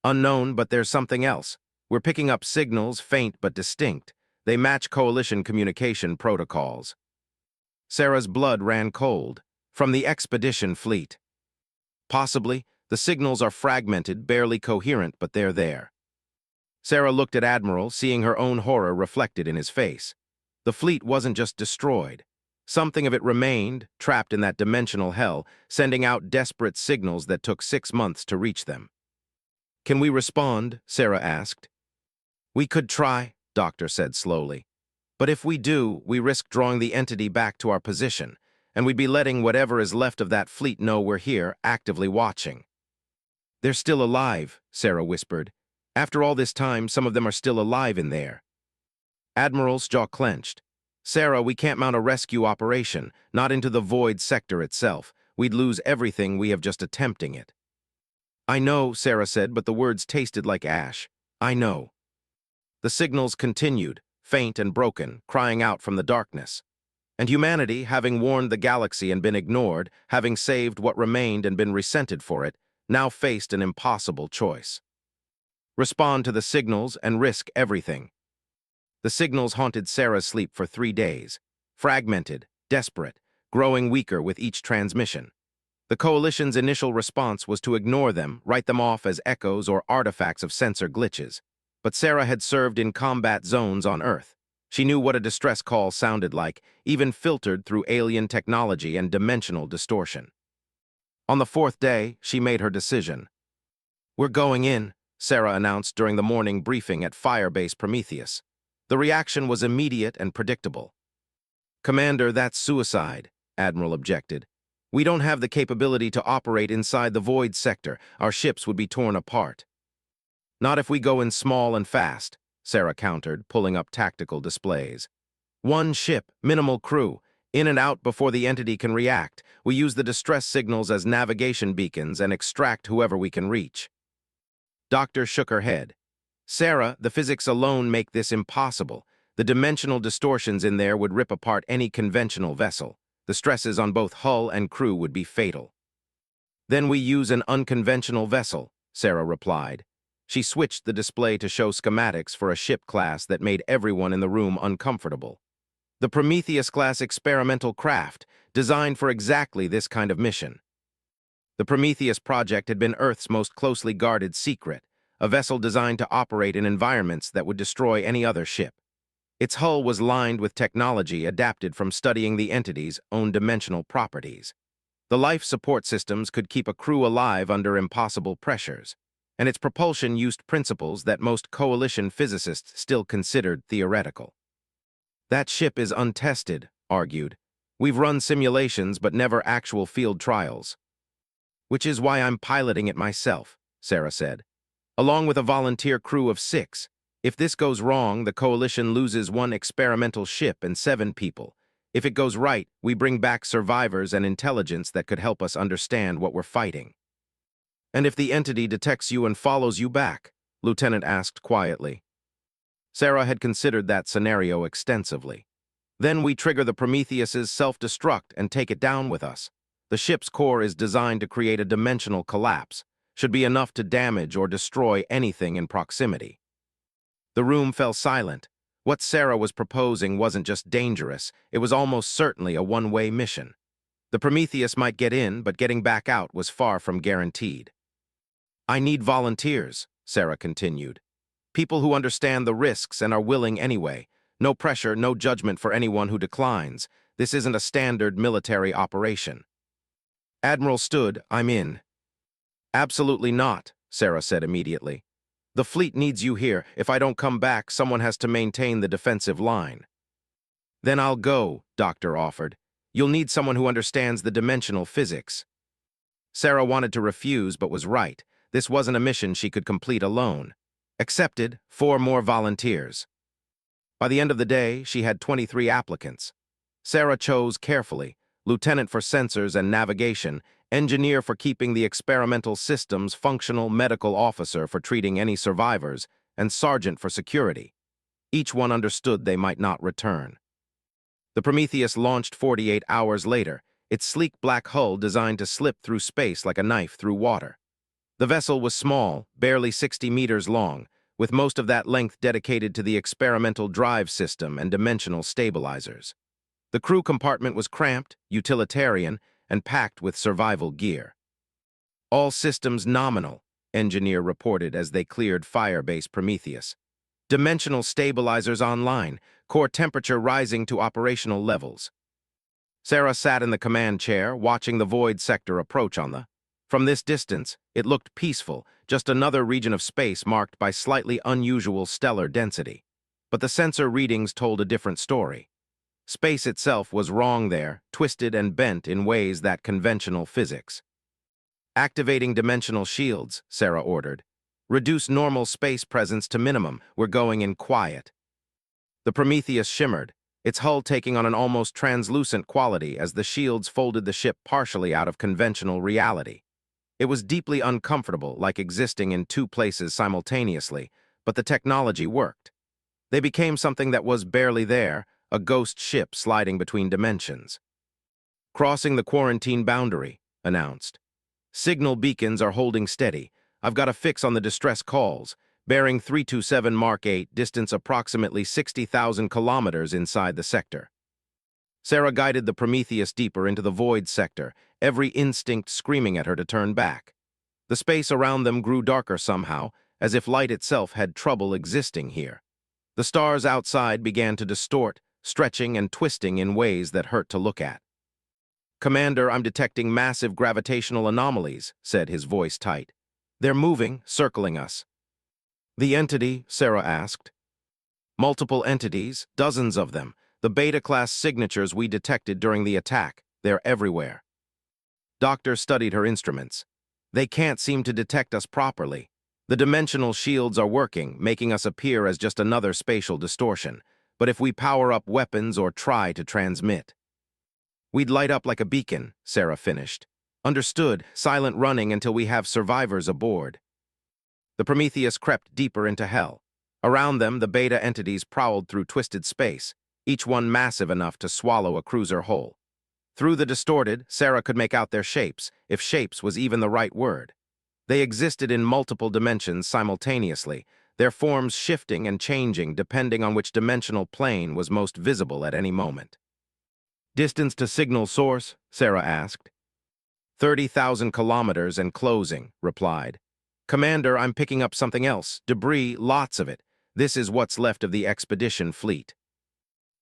"Unknown, but there's something else. We're picking up signals, faint but distinct. They match coalition communication protocols." Sarah's blood ran cold. From the expedition fleet. Possibly, the signals are fragmented, barely coherent, but they're there. Sarah looked at Admiral, seeing her own horror reflected in his face. The fleet wasn't just destroyed. Something of it remained, trapped in that dimensional hell, sending out desperate signals that took 6 months to reach them. "Can we respond?" Sarah asked. "We could try," Doctor said slowly. "But if we do, we risk drawing the entity back to our position, and we'd be letting whatever is left of that fleet know we're here, actively watching." "They're still alive," Sarah whispered. "After all this time, some of them are still alive in there." Admiral's jaw clenched. "Sarah, we can't mount a rescue operation, not into the void sector itself. We'd lose everything we have just attempting it." "I know," Sarah said, but the words tasted like ash. "I know." The signals continued, faint and broken, crying out from the darkness. And humanity, having warned the galaxy and been ignored, having saved what remained and been resented for it, now faced an impossible choice. Respond to the signals and risk everything. The signals haunted Sarah's sleep for 3 days, fragmented, desperate, growing weaker with each transmission. The Coalition's initial response was to ignore them, write them off as echoes or artifacts of sensor glitches. But Sarah had served in combat zones on Earth. She knew what a distress call sounded like, even filtered through alien technology and dimensional distortion. On the 4th day, she made her decision. "We're going in," Sarah announced during the morning briefing at Firebase Prometheus. The reaction was immediate and predictable. "Commander, that's suicide," Admiral objected. "We don't have the capability to operate inside the void sector. Our ships would be torn apart." "Not if we go in small and fast," Sarah countered, pulling up tactical displays. "One ship, minimal crew, in and out before the entity can react. We use the distress signals as navigation beacons and extract whoever we can reach." Doctor shook her head. "Sarah, the physics alone make this impossible. The dimensional distortions in there would rip apart any conventional vessel. The stresses on both hull and crew would be fatal." "Then we use an unconventional vessel," Sarah replied. She switched the display to show schematics for a ship class that made everyone in the room uncomfortable. The Prometheus-class experimental craft, designed for exactly this kind of mission. The Prometheus project had been Earth's most closely guarded secret, a vessel designed to operate in environments that would destroy any other ship. Its hull was lined with technology adapted from studying the entity's own dimensional properties. The life support systems could keep a crew alive under impossible pressures, and its propulsion used principles that most coalition physicists still considered theoretical. "That ship is untested," argued. "We've run simulations but never actual field trials." "Which is why I'm piloting it myself," Sarah said. "Along with a volunteer crew of 6. If this goes wrong, the Coalition loses 1 experimental ship and 7 people. If it goes right, we bring back survivors and intelligence that could help us understand what we're fighting." "And if the entity detects you and follows you back?" Lieutenant asked quietly. Sarah had considered that scenario extensively. "Then we trigger the Prometheus's self-destruct and take it down with us. The ship's core is designed to create a dimensional collapse. Should be enough to damage or destroy anything in proximity." The room fell silent. What Sarah was proposing wasn't just dangerous, it was almost certainly a one-way mission. The Prometheus might get in, but getting back out was far from guaranteed. "I need volunteers," Sarah continued. "People who understand the risks and are willing anyway. No pressure, no judgment for anyone who declines. This isn't a standard military operation." Admiral stood. "I'm in." "Absolutely not," Sarah said immediately. "The fleet needs you here. If I don't come back, someone has to maintain the defensive line." Then I'll go, Doctor offered. You'll need someone who understands the dimensional physics. Sarah wanted to refuse, but was right. This wasn't a mission she could complete alone. Accepted, 4 more volunteers. By the end of the day, she had 23 applicants. Sarah chose carefully: lieutenant for sensors and navigation, engineer for keeping the experimental systems functional, medical officer for treating any survivors, and sergeant for security. Each one understood they might not return. The Prometheus launched 48 hours later, its sleek black hull designed to slip through space like a knife through water. The vessel was small, barely 60 meters long, with most of that length dedicated to the experimental drive system and dimensional stabilizers. The crew compartment was cramped, utilitarian, and packed with survival gear. All systems nominal, engineer reported as they cleared Firebase Prometheus. Dimensional stabilizers online, core temperature rising to operational levels. Sarah sat in the command chair, watching the void sector approach on the. From this distance, it looked peaceful, just another region of space marked by slightly unusual stellar density. But the sensor readings told a different story. Space itself was wrong there, twisted and bent in ways that conventional physics. Activating dimensional shields, Sarah ordered. Reduce normal space presence to minimum. We're going in quiet. The Prometheus shimmered, its hull taking on an almost translucent quality as the shields folded the ship partially out of conventional reality. It was deeply uncomfortable, like existing in 2 places simultaneously, but the technology worked. They became something that was barely there, a ghost ship sliding between dimensions. Crossing the quarantine boundary, announced. Signal beacons are holding steady. I've got a fix on the distress calls. Bearing 327 Mark 8, distance approximately 60,000 kilometers inside the sector. Sarah guided the Prometheus deeper into the void sector, every instinct screaming at her to turn back. The space around them grew darker somehow, as if light itself had trouble existing here. The stars outside began to distort, stretching and twisting in ways that hurt to look at. "Commander, I'm detecting massive gravitational anomalies," said, his voice tight. "They're moving, circling us." "The entity?" Sarah asked. "Multiple entities, dozens of them. The Beta-class signatures we detected during the attack. They're everywhere." Doctor studied her instruments. "They can't seem to detect us properly. The dimensional shields are working, making us appear as just another spatial distortion. But if we power up weapons or try to transmit..." "We'd light up like a beacon," Sarah finished. "Understood, silent running until we have survivors aboard." The Prometheus crept deeper into hell. Around them, the Beta entities prowled through twisted space, each one massive enough to swallow a cruiser whole. Through the distorted, Sarah could make out their shapes, if shapes was even the right word. They existed in multiple dimensions simultaneously, their forms shifting and changing depending on which dimensional plane was most visible at any moment. "Distance to signal source?" Sarah asked. 30,000 kilometers and closing, replied. "Commander, I'm picking up something else. Debris, lots of it. This is what's left of the expedition fleet."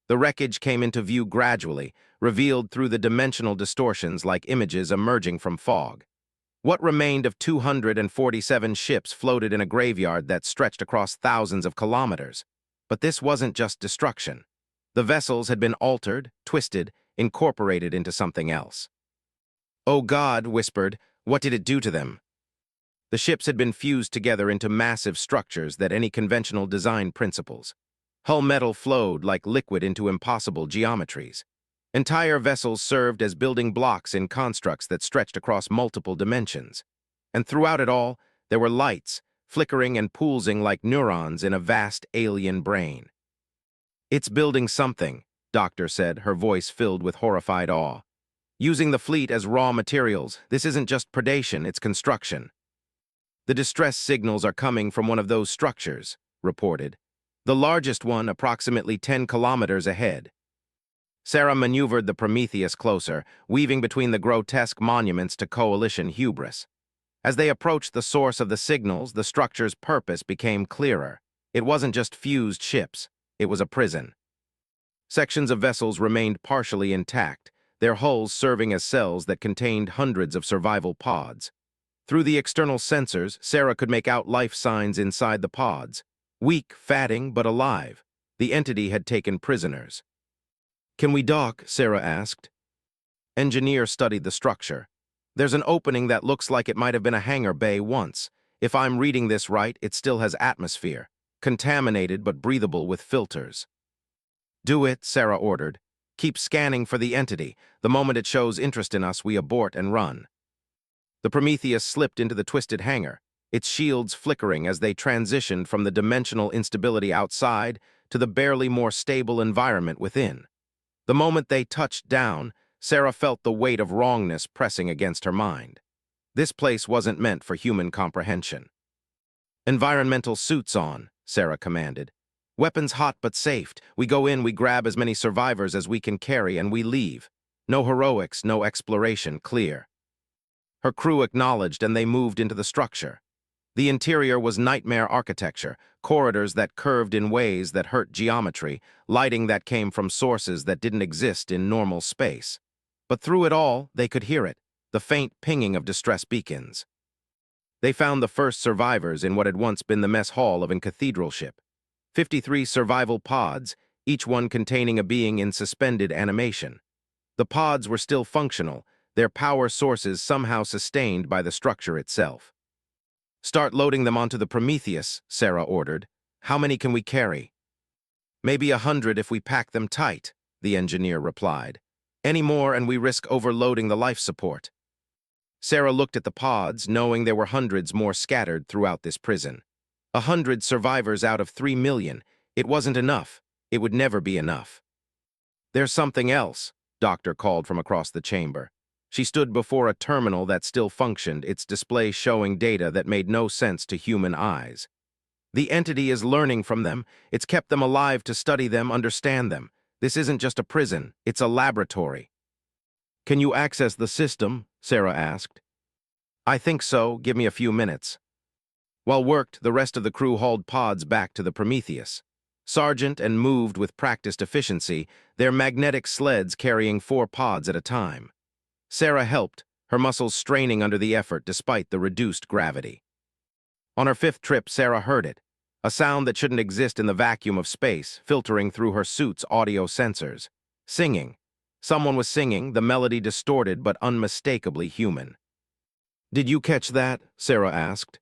The wreckage came into view gradually, revealed through the dimensional distortions like images emerging from fog. What remained of 247 ships floated in a graveyard that stretched across thousands of kilometers. But this wasn't just destruction. The vessels had been altered, twisted, incorporated into something else. "Oh God," whispered, "what did it do to them?" The ships had been fused together into massive structures that any conventional design principles. Hull metal flowed like liquid into impossible geometries. Entire vessels served as building blocks in constructs that stretched across multiple dimensions. And throughout it all, there were lights, flickering and pulsing like neurons in a vast alien brain. "It's building something," Doctor said, her voice filled with horrified awe. "Using the fleet as raw materials, this isn't just predation, it's construction." "The distress signals are coming from one of those structures," reported. "The largest one approximately 10 kilometers ahead." Sarah maneuvered the Prometheus closer, weaving between the grotesque monuments to coalition hubris. As they approached the source of the signals, the structure's purpose became clearer. It wasn't just fused ships, it was a prison. Sections of vessels remained partially intact, their hulls serving as cells that contained hundreds of survival pods. Through the external sensors, Sarah could make out life signs inside the pods. Weak, fatting, but alive. The entity had taken prisoners. Can we dock? Sarah asked. Engineer studied the structure. There's an opening that looks like it might have been a hangar bay once. If I'm reading this right, it still has atmosphere, contaminated but breathable with filters. Do it, Sarah ordered. Keep scanning for the entity. The moment it shows interest in us, we abort and run. The Prometheus slipped into the twisted hangar, its shields flickering as they transitioned from the dimensional instability outside to the barely more stable environment within. The moment they touched down, Sarah felt the weight of wrongness pressing against her mind. This place wasn't meant for human comprehension. Environmental suits on, Sarah commanded. Weapons hot but safe. We go in, we grab as many survivors as we can carry, and we leave. No heroics, no exploration, clear. Her crew acknowledged, and they moved into the structure. The interior was nightmare architecture, corridors that curved in ways that hurt geometry, lighting that came from sources that didn't exist in normal space. But through it all, they could hear it, the faint pinging of distress beacons. They found the first survivors in what had once been the mess hall of a cathedral ship. 53 survival pods, each one containing a being in suspended animation. The pods were still functional, their power sources somehow sustained by the structure itself. Start loading them onto the Prometheus, Sarah ordered. How many can we carry? Maybe 100 if we pack them tight, the engineer replied. Any more and we risk overloading the life support. Sarah looked at the pods, knowing there were hundreds more scattered throughout this prison. 100 survivors out of 3 million. It wasn't enough. It would never be enough. There's something else, Doctor called from across the chamber. She stood before a terminal that still functioned, its display showing data that made no sense to human eyes. The entity is learning from them. It's kept them alive to study them, understand them. This isn't just a prison, it's a laboratory. Can you access the system? Sarah asked. I think so. Give me a few minutes. While worked, the rest of the crew hauled pods back to the Prometheus. Sergeant and moved with practiced efficiency, their magnetic sleds carrying 4 pods at a time. Sarah helped, her muscles straining under the effort despite the reduced gravity. On her 5th trip, Sarah heard it, a sound that shouldn't exist in the vacuum of space, filtering through her suit's audio sensors. Singing. Someone was singing, the melody distorted but unmistakably human. Did you catch that? Sarah asked.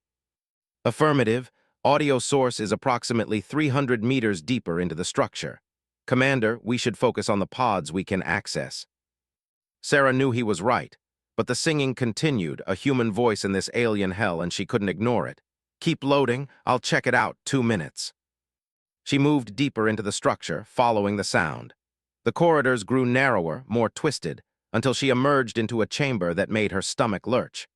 Affirmative. Audio source is approximately 300 meters deeper into the structure. Commander, we should focus on the pods we can access. Sarah knew he was right, but the singing continued, a human voice in this alien hell, and she couldn't ignore it. Keep loading, I'll check it out, 2 minutes. She moved deeper into the structure, following the sound. The corridors grew narrower, more twisted, until she emerged into a chamber that made her stomach lurch.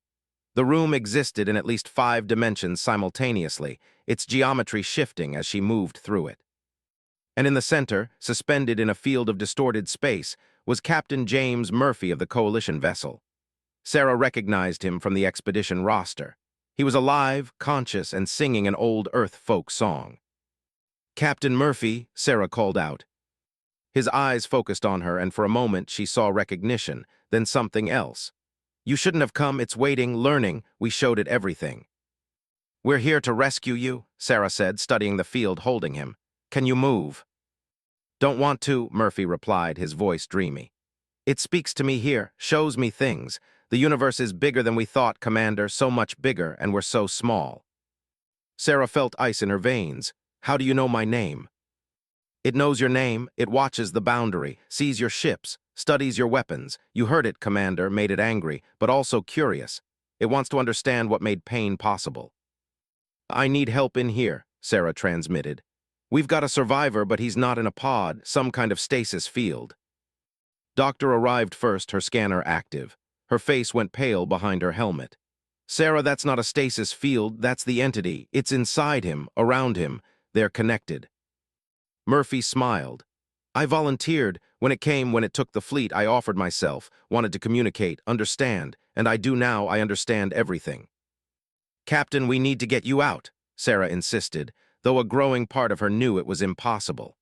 The room existed in at least 5 dimensions simultaneously, its geometry shifting as she moved through it. And in the center, suspended in a field of distorted space, was Captain James Murphy of the Coalition vessel. Sarah recognized him from the expedition roster. He was alive, conscious, and singing an old Earth folk song. Captain Murphy, Sarah called out. His eyes focused on her, and for a moment she saw recognition, then something else. You shouldn't have come, it's waiting, learning, we showed it everything. We're here to rescue you, Sarah said, studying the field holding him. Can you move? Don't want to, Murphy replied, his voice dreamy. It speaks to me here, shows me things. The universe is bigger than we thought, Commander, so much bigger, and we're so small. Sarah felt ice in her veins. How do you know my name? It knows your name, it watches the boundary, sees your ships, studies your weapons. You heard it, Commander, made it angry, but also curious. It wants to understand what made pain possible. I need help in here, Sarah transmitted. We've got a survivor, but he's not in a pod, some kind of stasis field. Doctor arrived first, her scanner active. Her face went pale behind her helmet. Sarah, that's not a stasis field, that's the entity. It's inside him, around him. They're connected. Murphy smiled. I volunteered. When it took the fleet, I offered myself, wanted to communicate, understand, and I do now, I understand everything. Captain, we need to get you out, Sarah insisted, though a growing part of her knew it was impossible.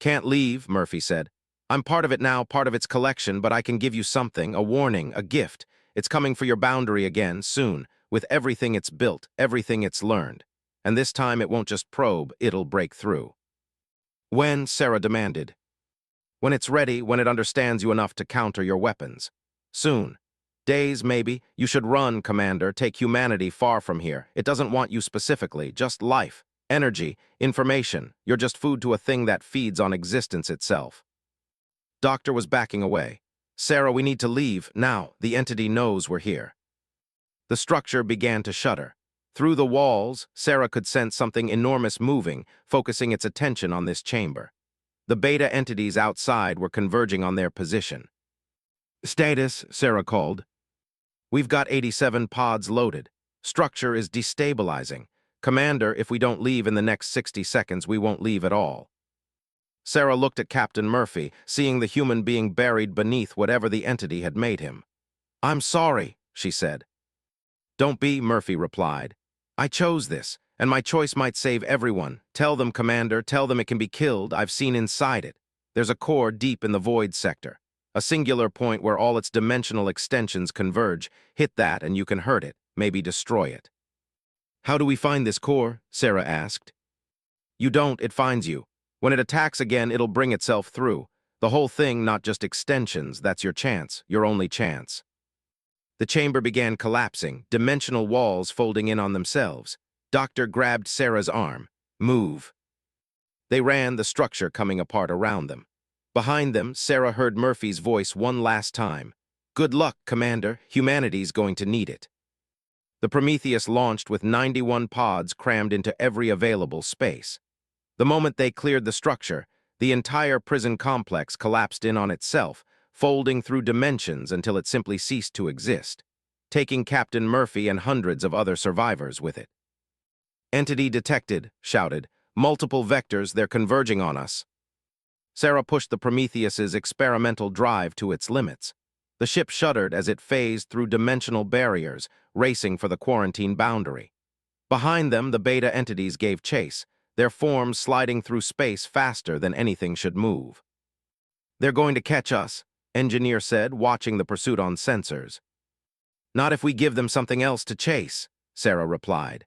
Can't leave, Murphy said. I'm part of it now, part of its collection, but I can give you something, a warning, a gift. It's coming for your boundary again, soon, with everything it's built, everything it's learned. And this time it won't just probe, it'll break through. When? Sarah demanded. When it's ready, when it understands you enough to counter your weapons. Soon. Days, maybe. You should run, Commander. Take humanity far from here. It doesn't want you specifically, just life, energy, information. You're just food to a thing that feeds on existence itself. Doctor was backing away. Sarah, we need to leave, now. The entity knows we're here. The structure began to shudder. Through the walls, Sarah could sense something enormous moving, focusing its attention on this chamber. The beta entities outside were converging on their position. Status, Sarah called. We've got 87 pods loaded. Structure is destabilizing. Commander, if we don't leave in the next 60 seconds, we won't leave at all. Sarah looked at Captain Murphy, seeing the human being buried beneath whatever the entity had made him. I'm sorry, she said. Don't be, Murphy replied. I chose this, and my choice might save everyone. Tell them, Commander, tell them it can be killed. I've seen inside it. There's a core deep in the void sector. A singular point where all its dimensional extensions converge. Hit that and you can hurt it, maybe destroy it. How do we find this core? Sarah asked. You don't, it finds you. When it attacks again, it'll bring itself through. The whole thing, not just extensions, that's your chance, your only chance. The chamber began collapsing, dimensional walls folding in on themselves. Doctor grabbed Sarah's arm. Move. They ran, the structure coming apart around them. Behind them, Sarah heard Murphy's voice one last time. Good luck, Commander. Humanity's going to need it. The Prometheus launched with 91 pods crammed into every available space. The moment they cleared the structure, the entire prison complex collapsed in on itself, folding through dimensions until it simply ceased to exist, taking Captain Murphy and hundreds of other survivors with it. Entity detected, shouted. Multiple vectors, they're converging on us. Sarah pushed the Prometheus's experimental drive to its limits. The ship shuddered as it phased through dimensional barriers, racing for the quarantine boundary. Behind them, the beta entities gave chase, their forms sliding through space faster than anything should move. They're going to catch us, Engineer said, watching the pursuit on sensors. Not if we give them something else to chase, Sarah replied.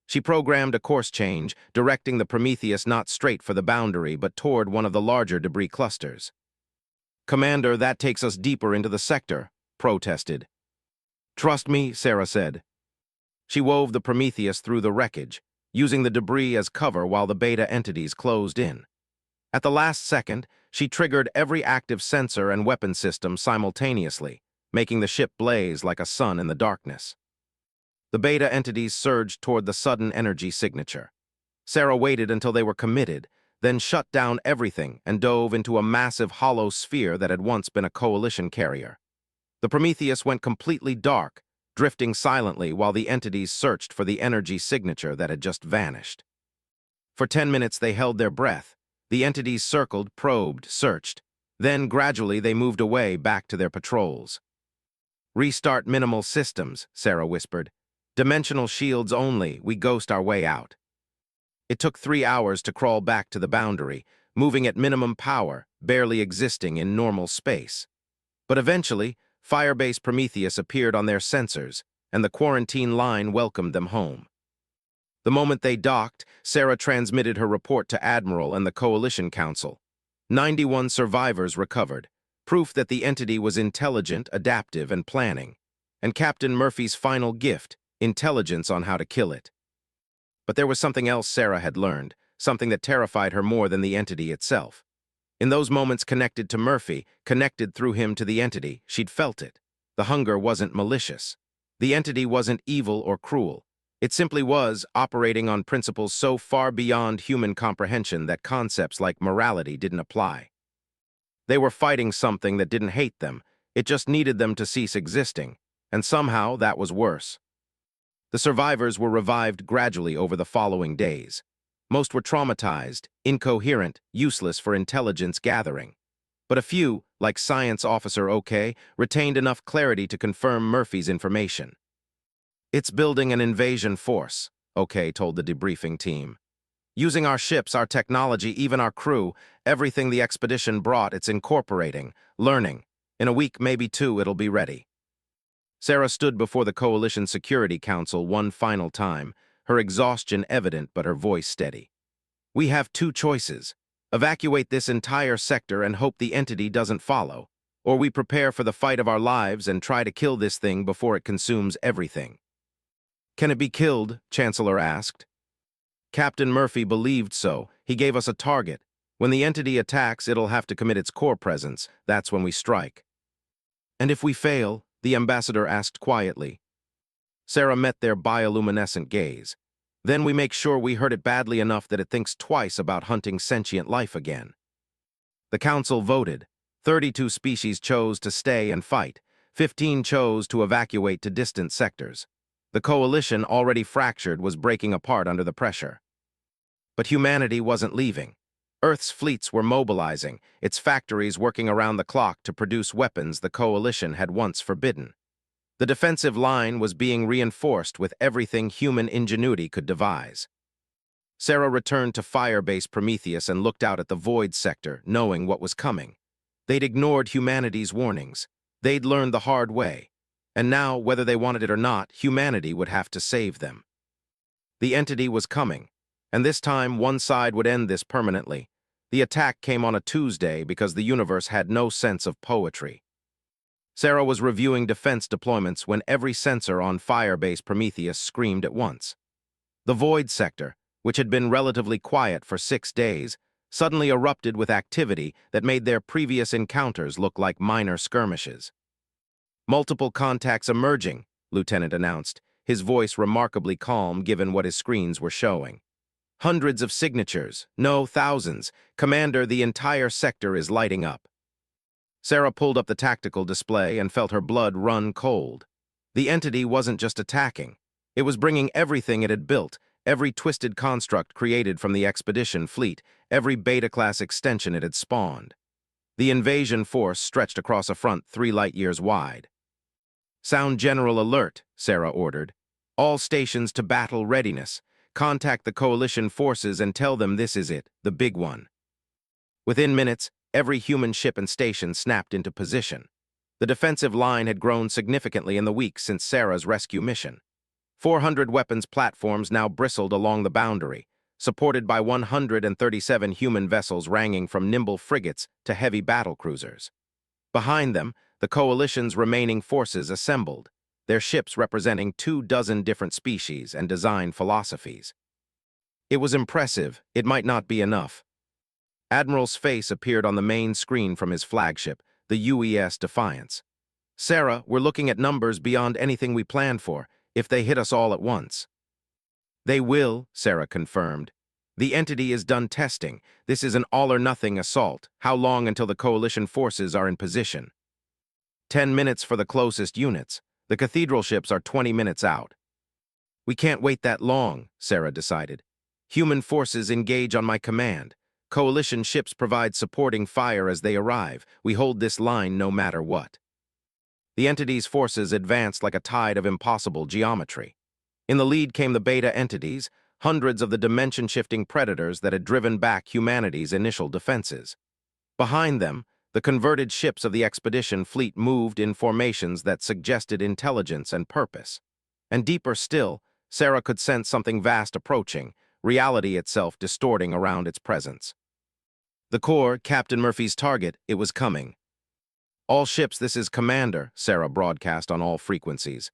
She programmed a course change, directing the Prometheus not straight for the boundary, but toward one of the larger debris clusters. Commander, that takes us deeper into the sector, protested. Trust me, Sarah said. She wove the Prometheus through the wreckage, using the debris as cover while the beta entities closed in. At the last second, she triggered every active sensor and weapon system simultaneously, making the ship blaze like a sun in the darkness. The beta entities surged toward the sudden energy signature. Sarah waited until they were committed, then shut down everything and dove into a massive hollow sphere that had once been a coalition carrier. The Prometheus went completely dark, drifting silently while the entities searched for the energy signature that had just vanished. For 10 minutes they held their breath. The entities circled, probed, searched. Then, gradually, they moved away back to their patrols. Restart minimal systems, Sarah whispered. Dimensional shields only, we ghost our way out. It took 3 hours to crawl back to the boundary, moving at minimum power, barely existing in normal space. But eventually, Firebase Prometheus appeared on their sensors, and the quarantine line welcomed them home. The moment they docked, Sarah transmitted her report to Admiral and the Coalition Council. 91 survivors recovered, proof that the entity was intelligent, adaptive, and planning. And Captain Murphy's final gift, intelligence on how to kill it. But there was something else Sarah had learned, something that terrified her more than the entity itself. In those moments connected to Murphy, connected through him to the entity, she'd felt it. The hunger wasn't malicious. The entity wasn't evil or cruel. It simply was operating on principles so far beyond human comprehension that concepts like morality didn't apply. They were fighting something that didn't hate them. It just needed them to cease existing. And somehow that was worse. The survivors were revived gradually over the following days. Most were traumatized, incoherent, useless for intelligence gathering. But a few, like Science Officer OK, retained enough clarity to confirm Murphy's information. It's building an invasion force, OK told the debriefing team. Using our ships, our technology, even our crew, everything the expedition brought, it's incorporating, learning. In a week, maybe 2, it'll be ready. Sarah stood before the Coalition Security Council one final time, her exhaustion evident but her voice steady. We have 2 choices. Evacuate this entire sector and hope the entity doesn't follow, or we prepare for the fight of our lives and try to kill this thing before it consumes everything." "Can it be killed?" Chancellor asked. Captain Murphy believed so. He gave us a target. When the entity attacks, it'll have to commit its core presence. That's when we strike. "And if we fail?" the ambassador asked quietly. Sarah met their bioluminescent gaze. "Then we make sure we hurt it badly enough that it thinks twice about hunting sentient life again." The council voted. 32 species chose to stay and fight. 15 chose to evacuate to distant sectors. The coalition, already fractured, was breaking apart under the pressure. But humanity wasn't leaving. Earth's fleets were mobilizing, its factories working around the clock to produce weapons the coalition had once forbidden. The defensive line was being reinforced with everything human ingenuity could devise. Sarah returned to Firebase Prometheus and looked out at the void sector, knowing what was coming. They'd ignored humanity's warnings. They'd learned the hard way. And now, whether they wanted it or not, humanity would have to save them. The entity was coming, and this time one side would end this permanently. The attack came on a Tuesday because the universe had no sense of poetry. Sarah was reviewing defense deployments when every sensor on Firebase Prometheus screamed at once. The void sector, which had been relatively quiet for 6 days, suddenly erupted with activity that made their previous encounters look like minor skirmishes. "Multiple contacts emerging," Lieutenant announced, his voice remarkably calm given what his screens were showing. "Hundreds of signatures, no, thousands. Commander, the entire sector is lighting up." Sarah pulled up the tactical display and felt her blood run cold. The entity wasn't just attacking. It was bringing everything it had built, every twisted construct created from the expedition fleet, every Beta-class extension it had spawned. The invasion force stretched across a front 3 light-years wide. "Sound general alert," Sarah ordered. "All stations to battle readiness. Contact the coalition forces and tell them this is it, the big one." Within minutes, every human ship and station snapped into position. The defensive line had grown significantly in the weeks since Sarah's rescue mission. 400 weapons platforms now bristled along the boundary, supported by 137 human vessels ranging from nimble frigates to heavy battlecruisers. Behind them, the coalition's remaining forces assembled, their ships representing 24 different species and design philosophies. It was impressive. It might not be enough. Admiral's face appeared on the main screen from his flagship, the UES Defiance. "Sarah, we're looking at numbers beyond anything we planned for, if they hit us all at once." "They will," Sarah confirmed. "The entity is done testing. This is an all-or-nothing assault. How long until the coalition forces are in position?" 10 minutes for the closest units. The cathedral ships are 20 minutes out. "We can't wait that long," Sarah decided. "Human forces engage on my command. Coalition ships provide supporting fire as they arrive. We hold this line no matter what." The entity's forces advanced like a tide of impossible geometry. In the lead came the beta entities, hundreds of the dimension-shifting predators that had driven back humanity's initial defenses. Behind them, the converted ships of the expedition fleet moved in formations that suggested intelligence and purpose. And deeper still, Sarah could sense something vast approaching, reality itself distorting around its presence. The core, Captain Murphy's target, it was coming. "All ships, this is Commander," Sarah broadcast on all frequencies.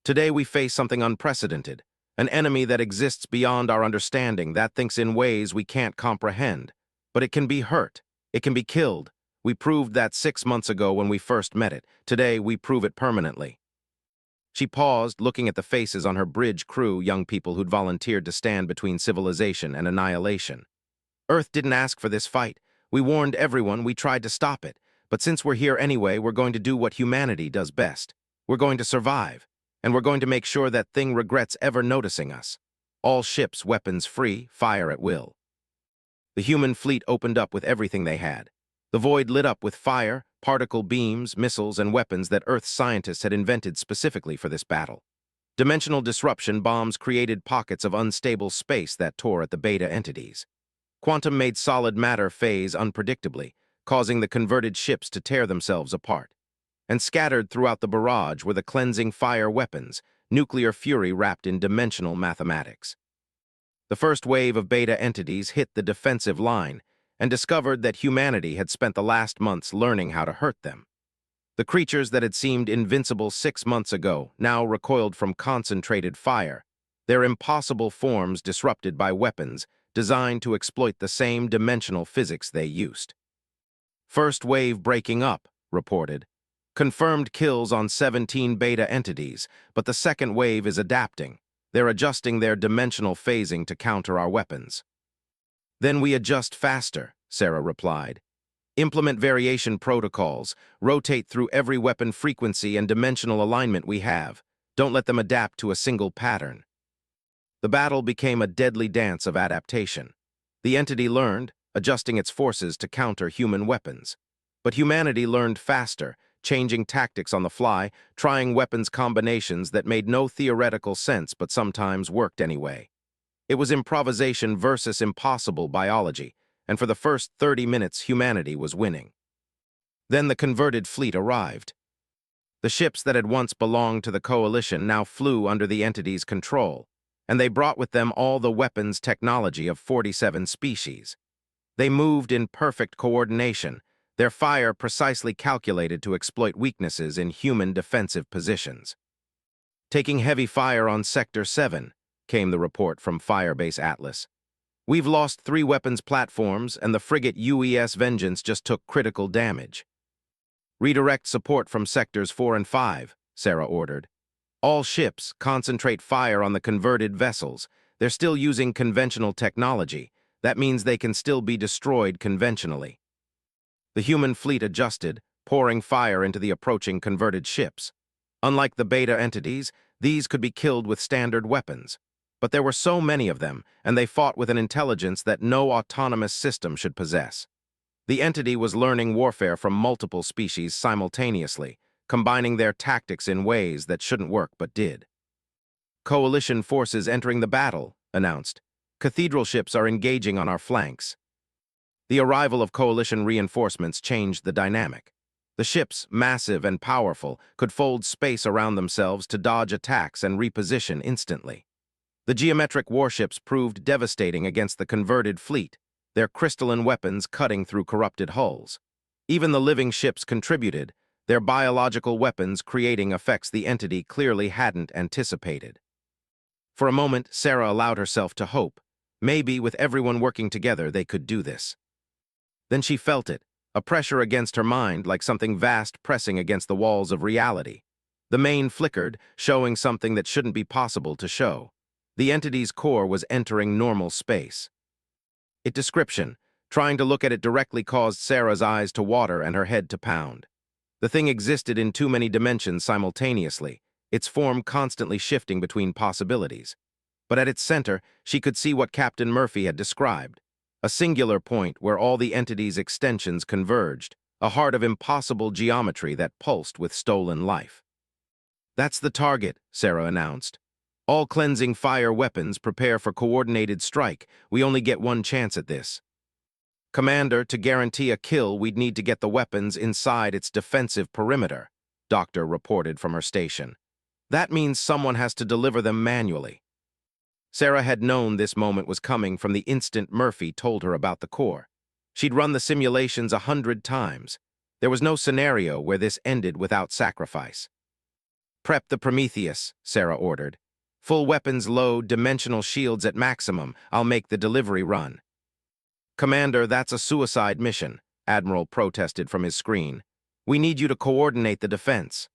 "Today we face something unprecedented, an enemy that exists beyond our understanding, that thinks in ways we can't comprehend. But it can be hurt. It can be killed. We proved that 6 months ago when we first met it. Today we prove it permanently." She paused, looking at the faces on her bridge crew, young people who'd volunteered to stand between civilization and annihilation. "Earth didn't ask for this fight. We warned everyone, we tried to stop it. But since we're here anyway, we're going to do what humanity does best. We're going to survive. And we're going to make sure that thing regrets ever noticing us. All ships, weapons free, fire at will." The human fleet opened up with everything they had. The void lit up with fire, particle beams, missiles, and weapons that Earth's scientists had invented specifically for this battle. Dimensional disruption bombs created pockets of unstable space that tore at the beta entities. Quantum made solid matter phase unpredictably, causing the converted ships to tear themselves apart. And scattered throughout the barrage were the cleansing fire weapons, nuclear fury wrapped in dimensional mathematics. The first wave of beta entities hit the defensive line, and discovered that humanity had spent the last months learning how to hurt them. The creatures that had seemed invincible 6 months ago now recoiled from concentrated fire, their impossible forms disrupted by weapons designed to exploit the same dimensional physics they used. First wave breaking up, reported. Confirmed kills on 17 beta entities, but the second wave is adapting. They're adjusting their dimensional phasing to counter our weapons. Then we adjust faster, Sarah replied. Implement variation protocols, rotate through every weapon frequency and dimensional alignment we have. Don't let them adapt to a single pattern. The battle became a deadly dance of adaptation. The entity learned, adjusting its forces to counter human weapons. But humanity learned faster, changing tactics on the fly, trying weapons combinations that made no theoretical sense but sometimes worked anyway. It was improvisation versus impossible biology, and for the first 30 minutes humanity was winning. Then the converted fleet arrived. The ships that had once belonged to the coalition now flew under the entity's control, and they brought with them all the weapons technology of 47 species. They moved in perfect coordination, their fire precisely calculated to exploit weaknesses in human defensive positions. Taking heavy fire on Sector 7, came the report from Firebase Atlas. We've lost 3 weapons platforms, and the frigate UES Vengeance just took critical damage. Redirect support from Sectors 4 and 5, Sarah ordered. All ships concentrate fire on the converted vessels. They're still using conventional technology. That means they can still be destroyed conventionally. The human fleet adjusted, pouring fire into the approaching converted ships. Unlike the beta entities, these could be killed with standard weapons. But there were so many of them, and they fought with an intelligence that no autonomous system should possess. The entity was learning warfare from multiple species simultaneously, combining their tactics in ways that shouldn't work but did. Coalition forces entering the battle, announced. Cathedral ships are engaging on our flanks. The arrival of coalition reinforcements changed the dynamic. The ships, massive and powerful, could fold space around themselves to dodge attacks and reposition instantly. The geometric warships proved devastating against the converted fleet, their crystalline weapons cutting through corrupted hulls. Even the living ships contributed, their biological weapons creating effects the entity clearly hadn't anticipated. For a moment, Sarah allowed herself to hope. Maybe with everyone working together they could do this. Then she felt it, a pressure against her mind like something vast pressing against the walls of reality. The main flickered, showing something that shouldn't be possible to show. The entity's core was entering normal space. Its description, trying to look at it directly, caused Sarah's eyes to water and her head to pound. The thing existed in too many dimensions simultaneously, its form constantly shifting between possibilities. But at its center, she could see what Captain Murphy had described. A singular point where all the entity's extensions converged, a heart of impossible geometry that pulsed with stolen life. That's the target, Sarah announced. All cleansing fire weapons prepare for coordinated strike. We only get one chance at this. Commander, to guarantee a kill, we'd need to get the weapons inside its defensive perimeter, Doctor reported from her station. That means someone has to deliver them manually. Sarah had known this moment was coming from the instant Murphy told her about the core. She'd run the simulations 100 times. There was no scenario where this ended without sacrifice. Prep the Prometheus, Sarah ordered. Full weapons load, dimensional shields at maximum. I'll make the delivery run. Commander, that's a suicide mission, Admiral protested from his screen. We need you to coordinate the defense.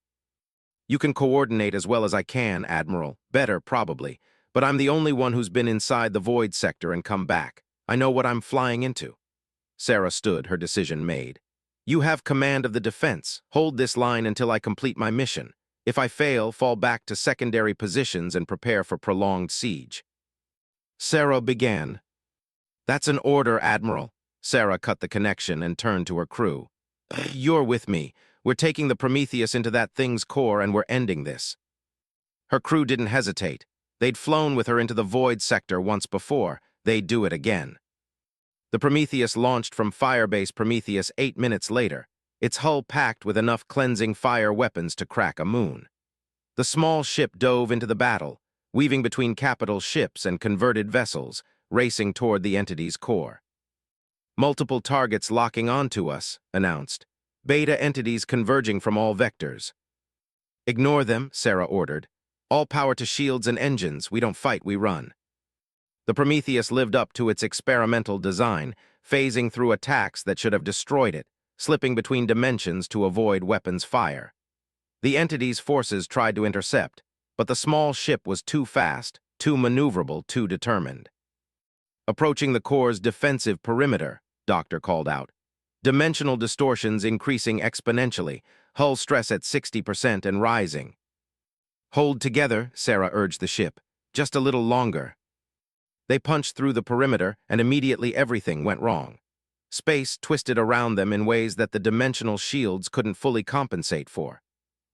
You can coordinate as well as I can, Admiral. Better, probably. But I'm the only one who's been inside the void sector and come back. I know what I'm flying into. Sarah stood, her decision made. You have command of the defense. Hold this line until I complete my mission. If I fail, fall back to secondary positions and prepare for prolonged siege. Sarah began. That's an order, Admiral. Sarah cut the connection and turned to her crew. You're with me. We're taking the Prometheus into that thing's core and we're ending this. Her crew didn't hesitate. They'd flown with her into the void sector once before. They'd do it again. The Prometheus launched from Firebase Prometheus 8 minutes later, its hull packed with enough cleansing fire weapons to crack a moon. The small ship dove into the battle, weaving between capital ships and converted vessels, racing toward the entity's core. Multiple targets locking onto us, announced. Beta entities converging from all vectors. Ignore them, Sarah ordered. All power to shields and engines. We don't fight, we run. The Prometheus lived up to its experimental design, phasing through attacks that should have destroyed it, slipping between dimensions to avoid weapons fire. The entity's forces tried to intercept, but the small ship was too fast, too maneuverable, too determined. Approaching the core's defensive perimeter, Doctor called out. Dimensional distortions increasing exponentially, hull stress at 60% and rising. Hold together, Sarah urged the ship. Just a little longer. They punched through the perimeter, and immediately everything went wrong. Space twisted around them in ways that the dimensional shields couldn't fully compensate for.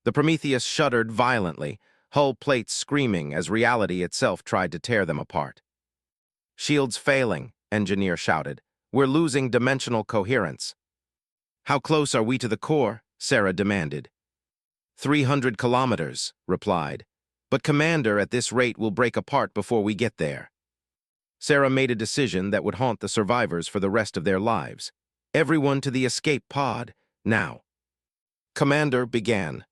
The Prometheus shuddered violently, hull plates screaming as reality itself tried to tear them apart. Shields failing, Engineer shouted. We're losing dimensional coherence. How close are we to the core? Sarah demanded. 300 kilometers, replied. But Commander, at this rate will break apart before we get there. Sarah made a decision that would haunt the survivors for the rest of their lives. Everyone to the escape pod, now. Commander began.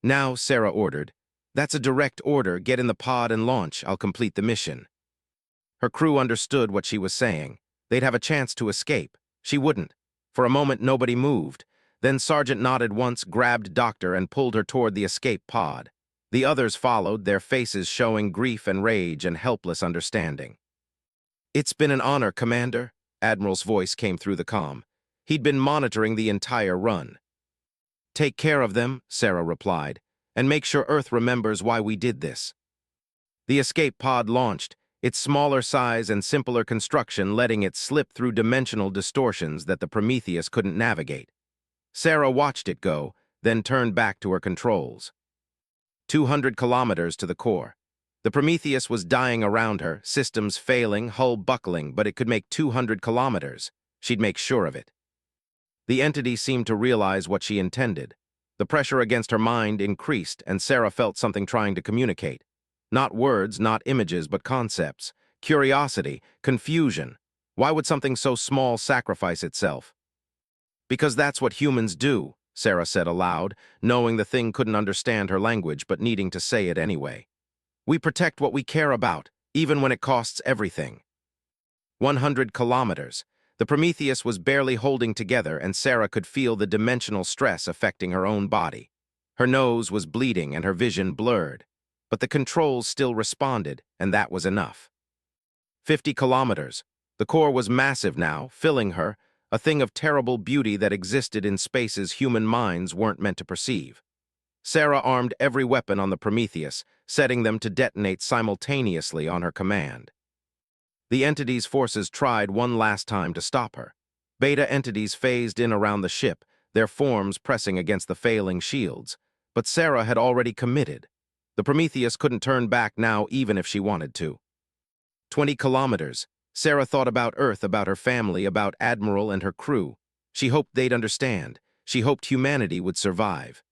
Now, Sarah ordered. That's a direct order. Get in the pod and launch. I'll complete the mission. Her crew understood what she was saying. They'd have a chance to escape. She wouldn't. For a moment, nobody moved. Then Sergeant nodded once, grabbed Doctor, and pulled her toward the escape pod. The others followed, their faces showing grief and rage and helpless understanding. It's been an honor, Commander, Admiral's voice came through the comm. He'd been monitoring the entire run. Take care of them, Sarah replied, and make sure Earth remembers why we did this. The escape pod launched, its smaller size and simpler construction letting it slip through dimensional distortions that the Prometheus couldn't navigate. Sarah watched it go, then turned back to her controls. 200 kilometers to the core. The Prometheus was dying around her, systems failing, hull buckling, but it could make 200 kilometers. She'd make sure of it. The entity seemed to realize what she intended. The pressure against her mind increased, and Sarah felt something trying to communicate. Not words, not images, but concepts. Curiosity, confusion. Why would something so small sacrifice itself? Because that's what humans do, Sarah said aloud, knowing the thing couldn't understand her language but needing to say it anyway. We protect what we care about, even when it costs everything. 100 kilometers. The Prometheus was barely holding together, and Sarah could feel the dimensional stress affecting her own body. Her nose was bleeding and her vision blurred. But the controls still responded, and that was enough. 50 kilometers. The core was massive now, filling her, a thing of terrible beauty that existed in spaces human minds weren't meant to perceive. Sarah armed every weapon on the Prometheus, setting them to detonate simultaneously on her command. The entity's forces tried one last time to stop her. Beta entities phased in around the ship, their forms pressing against the failing shields. But Sarah had already committed. The Prometheus couldn't turn back now even if she wanted to. 20 kilometers. Sarah thought about Earth, about her family, about Admiral and her crew. She hoped they'd understand. She hoped humanity would survive.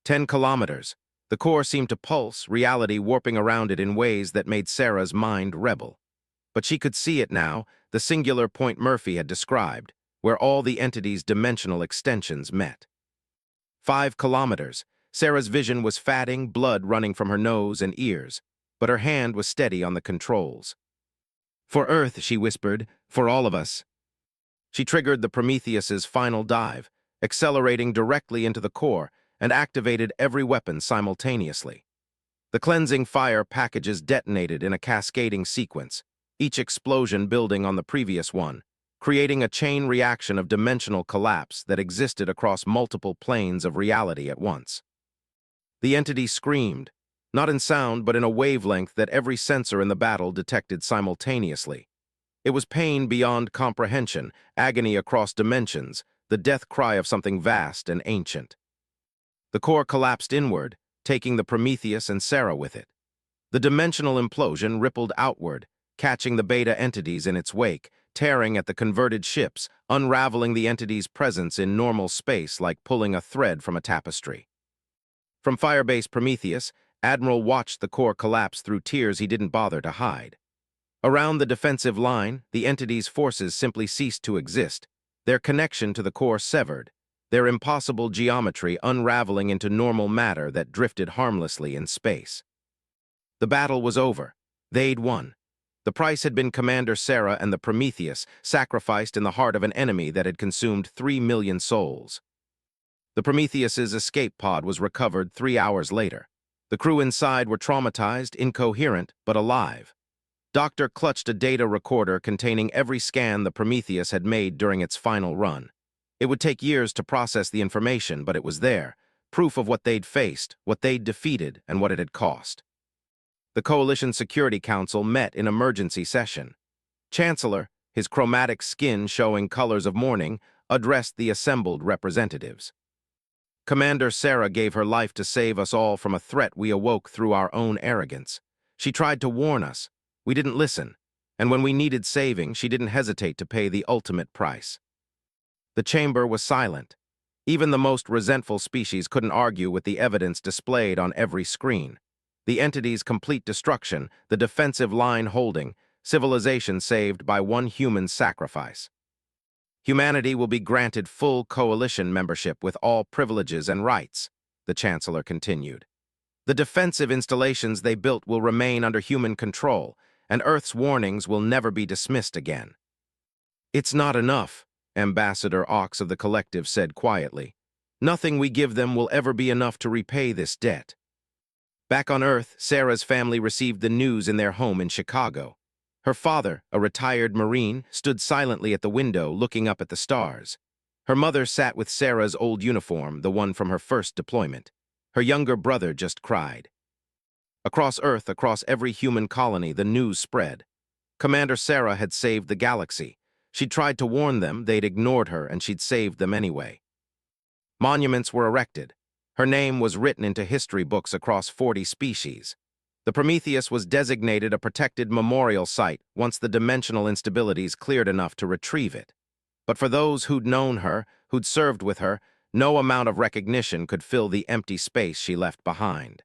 10 kilometers. The core seemed to pulse, reality warping around it in ways that made Sarah's mind rebel. But she could see it now, the singular point Murphy had described, where all the entity's dimensional extensions met. 5 kilometers. Sarah's vision was fatting, blood running from her nose and ears, but her hand was steady on the controls. For Earth, she whispered, for all of us. She triggered the Prometheus's final dive, accelerating directly into the core, and activated every weapon simultaneously. The cleansing fire packages detonated in a cascading sequence, each explosion building on the previous one, creating a chain reaction of dimensional collapse that existed across multiple planes of reality at once. The entity screamed, not in sound but in a wavelength that every sensor in the battle detected simultaneously. It was pain beyond comprehension, agony across dimensions, the death cry of something vast and ancient. The core collapsed inward, taking the Prometheus and Sarah with it. The dimensional implosion rippled outward, catching the beta entities in its wake, tearing at the converted ships, unraveling the entity's presence in normal space like pulling a thread from a tapestry. From Firebase Prometheus, Admiral watched the core collapse through tears he didn't bother to hide. Around the defensive line, the entity's forces simply ceased to exist, their connection to the core severed, their impossible geometry unraveling into normal matter that drifted harmlessly in space. The battle was over. They'd won. The price had been Commander Sarah and the Prometheus, sacrificed in the heart of an enemy that had consumed 3 million souls. The Prometheus's escape pod was recovered 3 hours later. The crew inside were traumatized, incoherent, but alive. Doctor clutched a data recorder containing every scan the Prometheus had made during its final run. It would take years to process the information, but it was there, proof of what they'd faced, what they'd defeated, and what it had cost. The Coalition Security Council met in emergency session. Chancellor, his chromatic skin showing colors of mourning, addressed the assembled representatives. Commander Sarah gave her life to save us all from a threat we awoke through our own arrogance. She tried to warn us. We didn't listen. And when we needed saving, she didn't hesitate to pay the ultimate price. The chamber was silent. Even the most resentful species couldn't argue with the evidence displayed on every screen. The entity's complete destruction, the defensive line holding, civilization saved by one human sacrifice. Humanity will be granted full coalition membership with all privileges and rights, the Chancellor continued. The defensive installations they built will remain under human control, and Earth's warnings will never be dismissed again. It's not enough, Ambassador Ox of the Collective said quietly. Nothing we give them will ever be enough to repay this debt. Back on Earth, Sarah's family received the news in their home in Chicago. Her father, a retired Marine, stood silently at the window looking up at the stars. Her mother sat with Sarah's old uniform, the one from her first deployment. Her younger brother just cried. Across Earth, across every human colony, the news spread. Commander Sarah had saved the galaxy. She'd tried to warn them, they'd ignored her, and she'd saved them anyway. Monuments were erected. Her name was written into history books across 40 species. The Prometheus was designated a protected memorial site once the dimensional instabilities cleared enough to retrieve it. But for those who'd known her, who'd served with her, no amount of recognition could fill the empty space she left behind.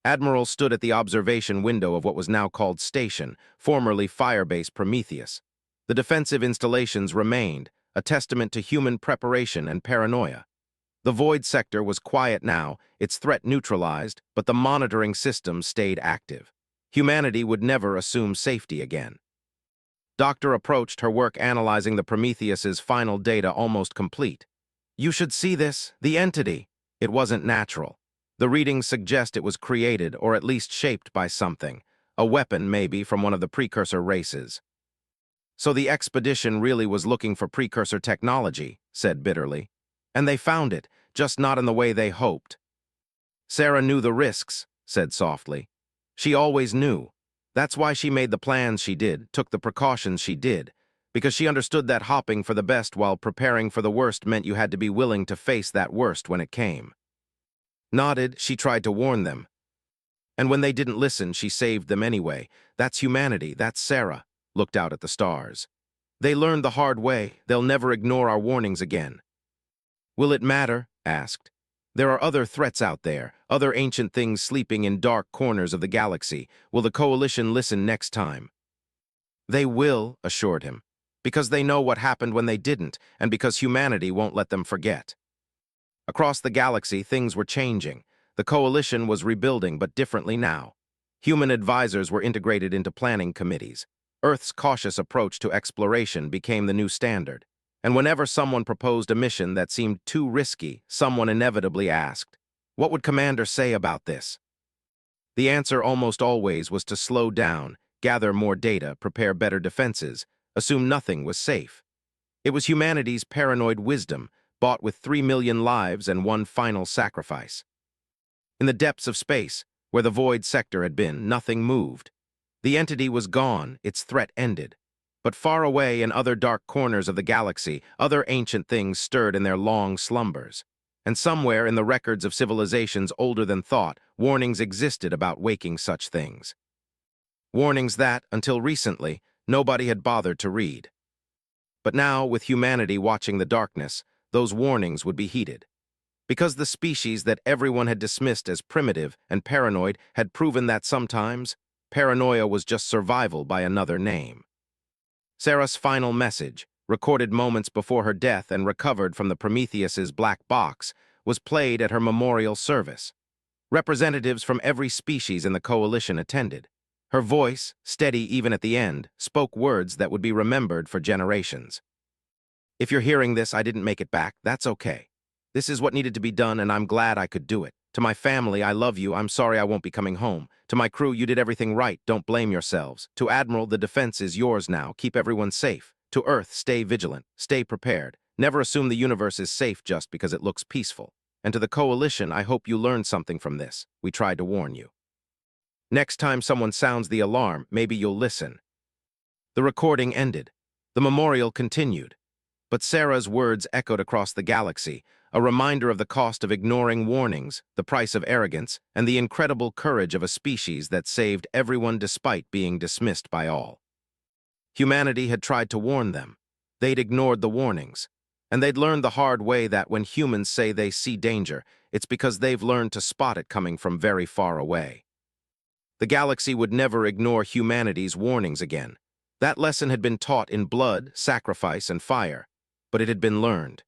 Admiral stood at the observation window of what was now called Station, formerly Firebase Prometheus. The defensive installations remained, a testament to human preparation and paranoia. The void sector was quiet now, its threat neutralized, but the monitoring system stayed active. Humanity would never assume safety again. Doctor approached, her work analyzing the Prometheus's final data almost complete. You should see this, the entity. It wasn't natural. The readings suggest it was created, or at least shaped by something. A weapon, maybe, from one of the precursor races. So the expedition really was looking for precursor technology, said bitterly. And they found it, just not in the way they hoped. Sarah knew the risks, said softly. She always knew. That's why she made the plans she did, took the precautions she did, because she understood that hopping for the best while preparing for the worst meant you had to be willing to face that worst when it came. Nodded, she tried to warn them. And when they didn't listen, she saved them anyway. That's humanity, that's Sarah, looked out at the stars. They learned the hard way, they'll never ignore our warnings again. Will it matter? Asked. There are other threats out there, other ancient things sleeping in dark corners of the galaxy. Will the Coalition listen next time? They will, assured him, because they know what happened when they didn't, and because humanity won't let them forget. Across the galaxy, things were changing. The Coalition was rebuilding, but differently now. Human advisors were integrated into planning committees. Earth's cautious approach to exploration became the new standard. And whenever someone proposed a mission that seemed too risky, someone inevitably asked, "What would Commander say about this?" The answer almost always was to slow down, gather more data, prepare better defenses, assume nothing was safe. It was humanity's paranoid wisdom, bought with 3 million lives and one final sacrifice. In the depths of space, where the void sector had been, nothing moved. The entity was gone, its threat ended. But far away in other dark corners of the galaxy, other ancient things stirred in their long slumbers. And somewhere in the records of civilizations older than thought, warnings existed about waking such things. Warnings that, until recently, nobody had bothered to read. But now, with humanity watching the darkness, those warnings would be heeded. Because the species that everyone had dismissed as primitive and paranoid had proven that sometimes Paranoia was just survival by another name. Sarah's final message, recorded moments before her death and recovered from the Prometheus's black box, was played at her memorial service. Representatives from every species in the coalition attended. Her voice, steady even at the end, spoke words that would be remembered for generations. If you're hearing this, I didn't make it back, that's okay. This is what needed to be done, and I'm glad I could do it. To my family, I love you, I'm sorry I won't be coming home. To my crew, you did everything right, don't blame yourselves. To Admiral, the defense is yours now, keep everyone safe. To Earth, stay vigilant, stay prepared. Never assume the universe is safe just because it looks peaceful. And to the Coalition, I hope you learned something from this. We tried to warn you. Next time someone sounds the alarm, maybe you'll listen. The recording ended. The memorial continued. But Sarah's words echoed across the galaxy, a reminder of the cost of ignoring warnings, the price of arrogance, and the incredible courage of a species that saved everyone despite being dismissed by all. Humanity had tried to warn them. They'd ignored the warnings. And they'd learned the hard way that when humans say they see danger, it's because they've learned to spot it coming from very far away. The galaxy would never ignore humanity's warnings again. That lesson had been taught in blood, sacrifice, and fire, but it had been learned.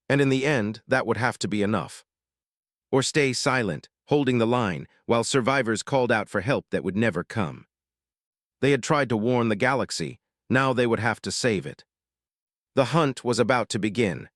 And in the end, that would have to be enough. Or stay silent, holding the line, while survivors called out for help that would never come. They had tried to warn the galaxy, now they would have to save it. The hunt was about to begin,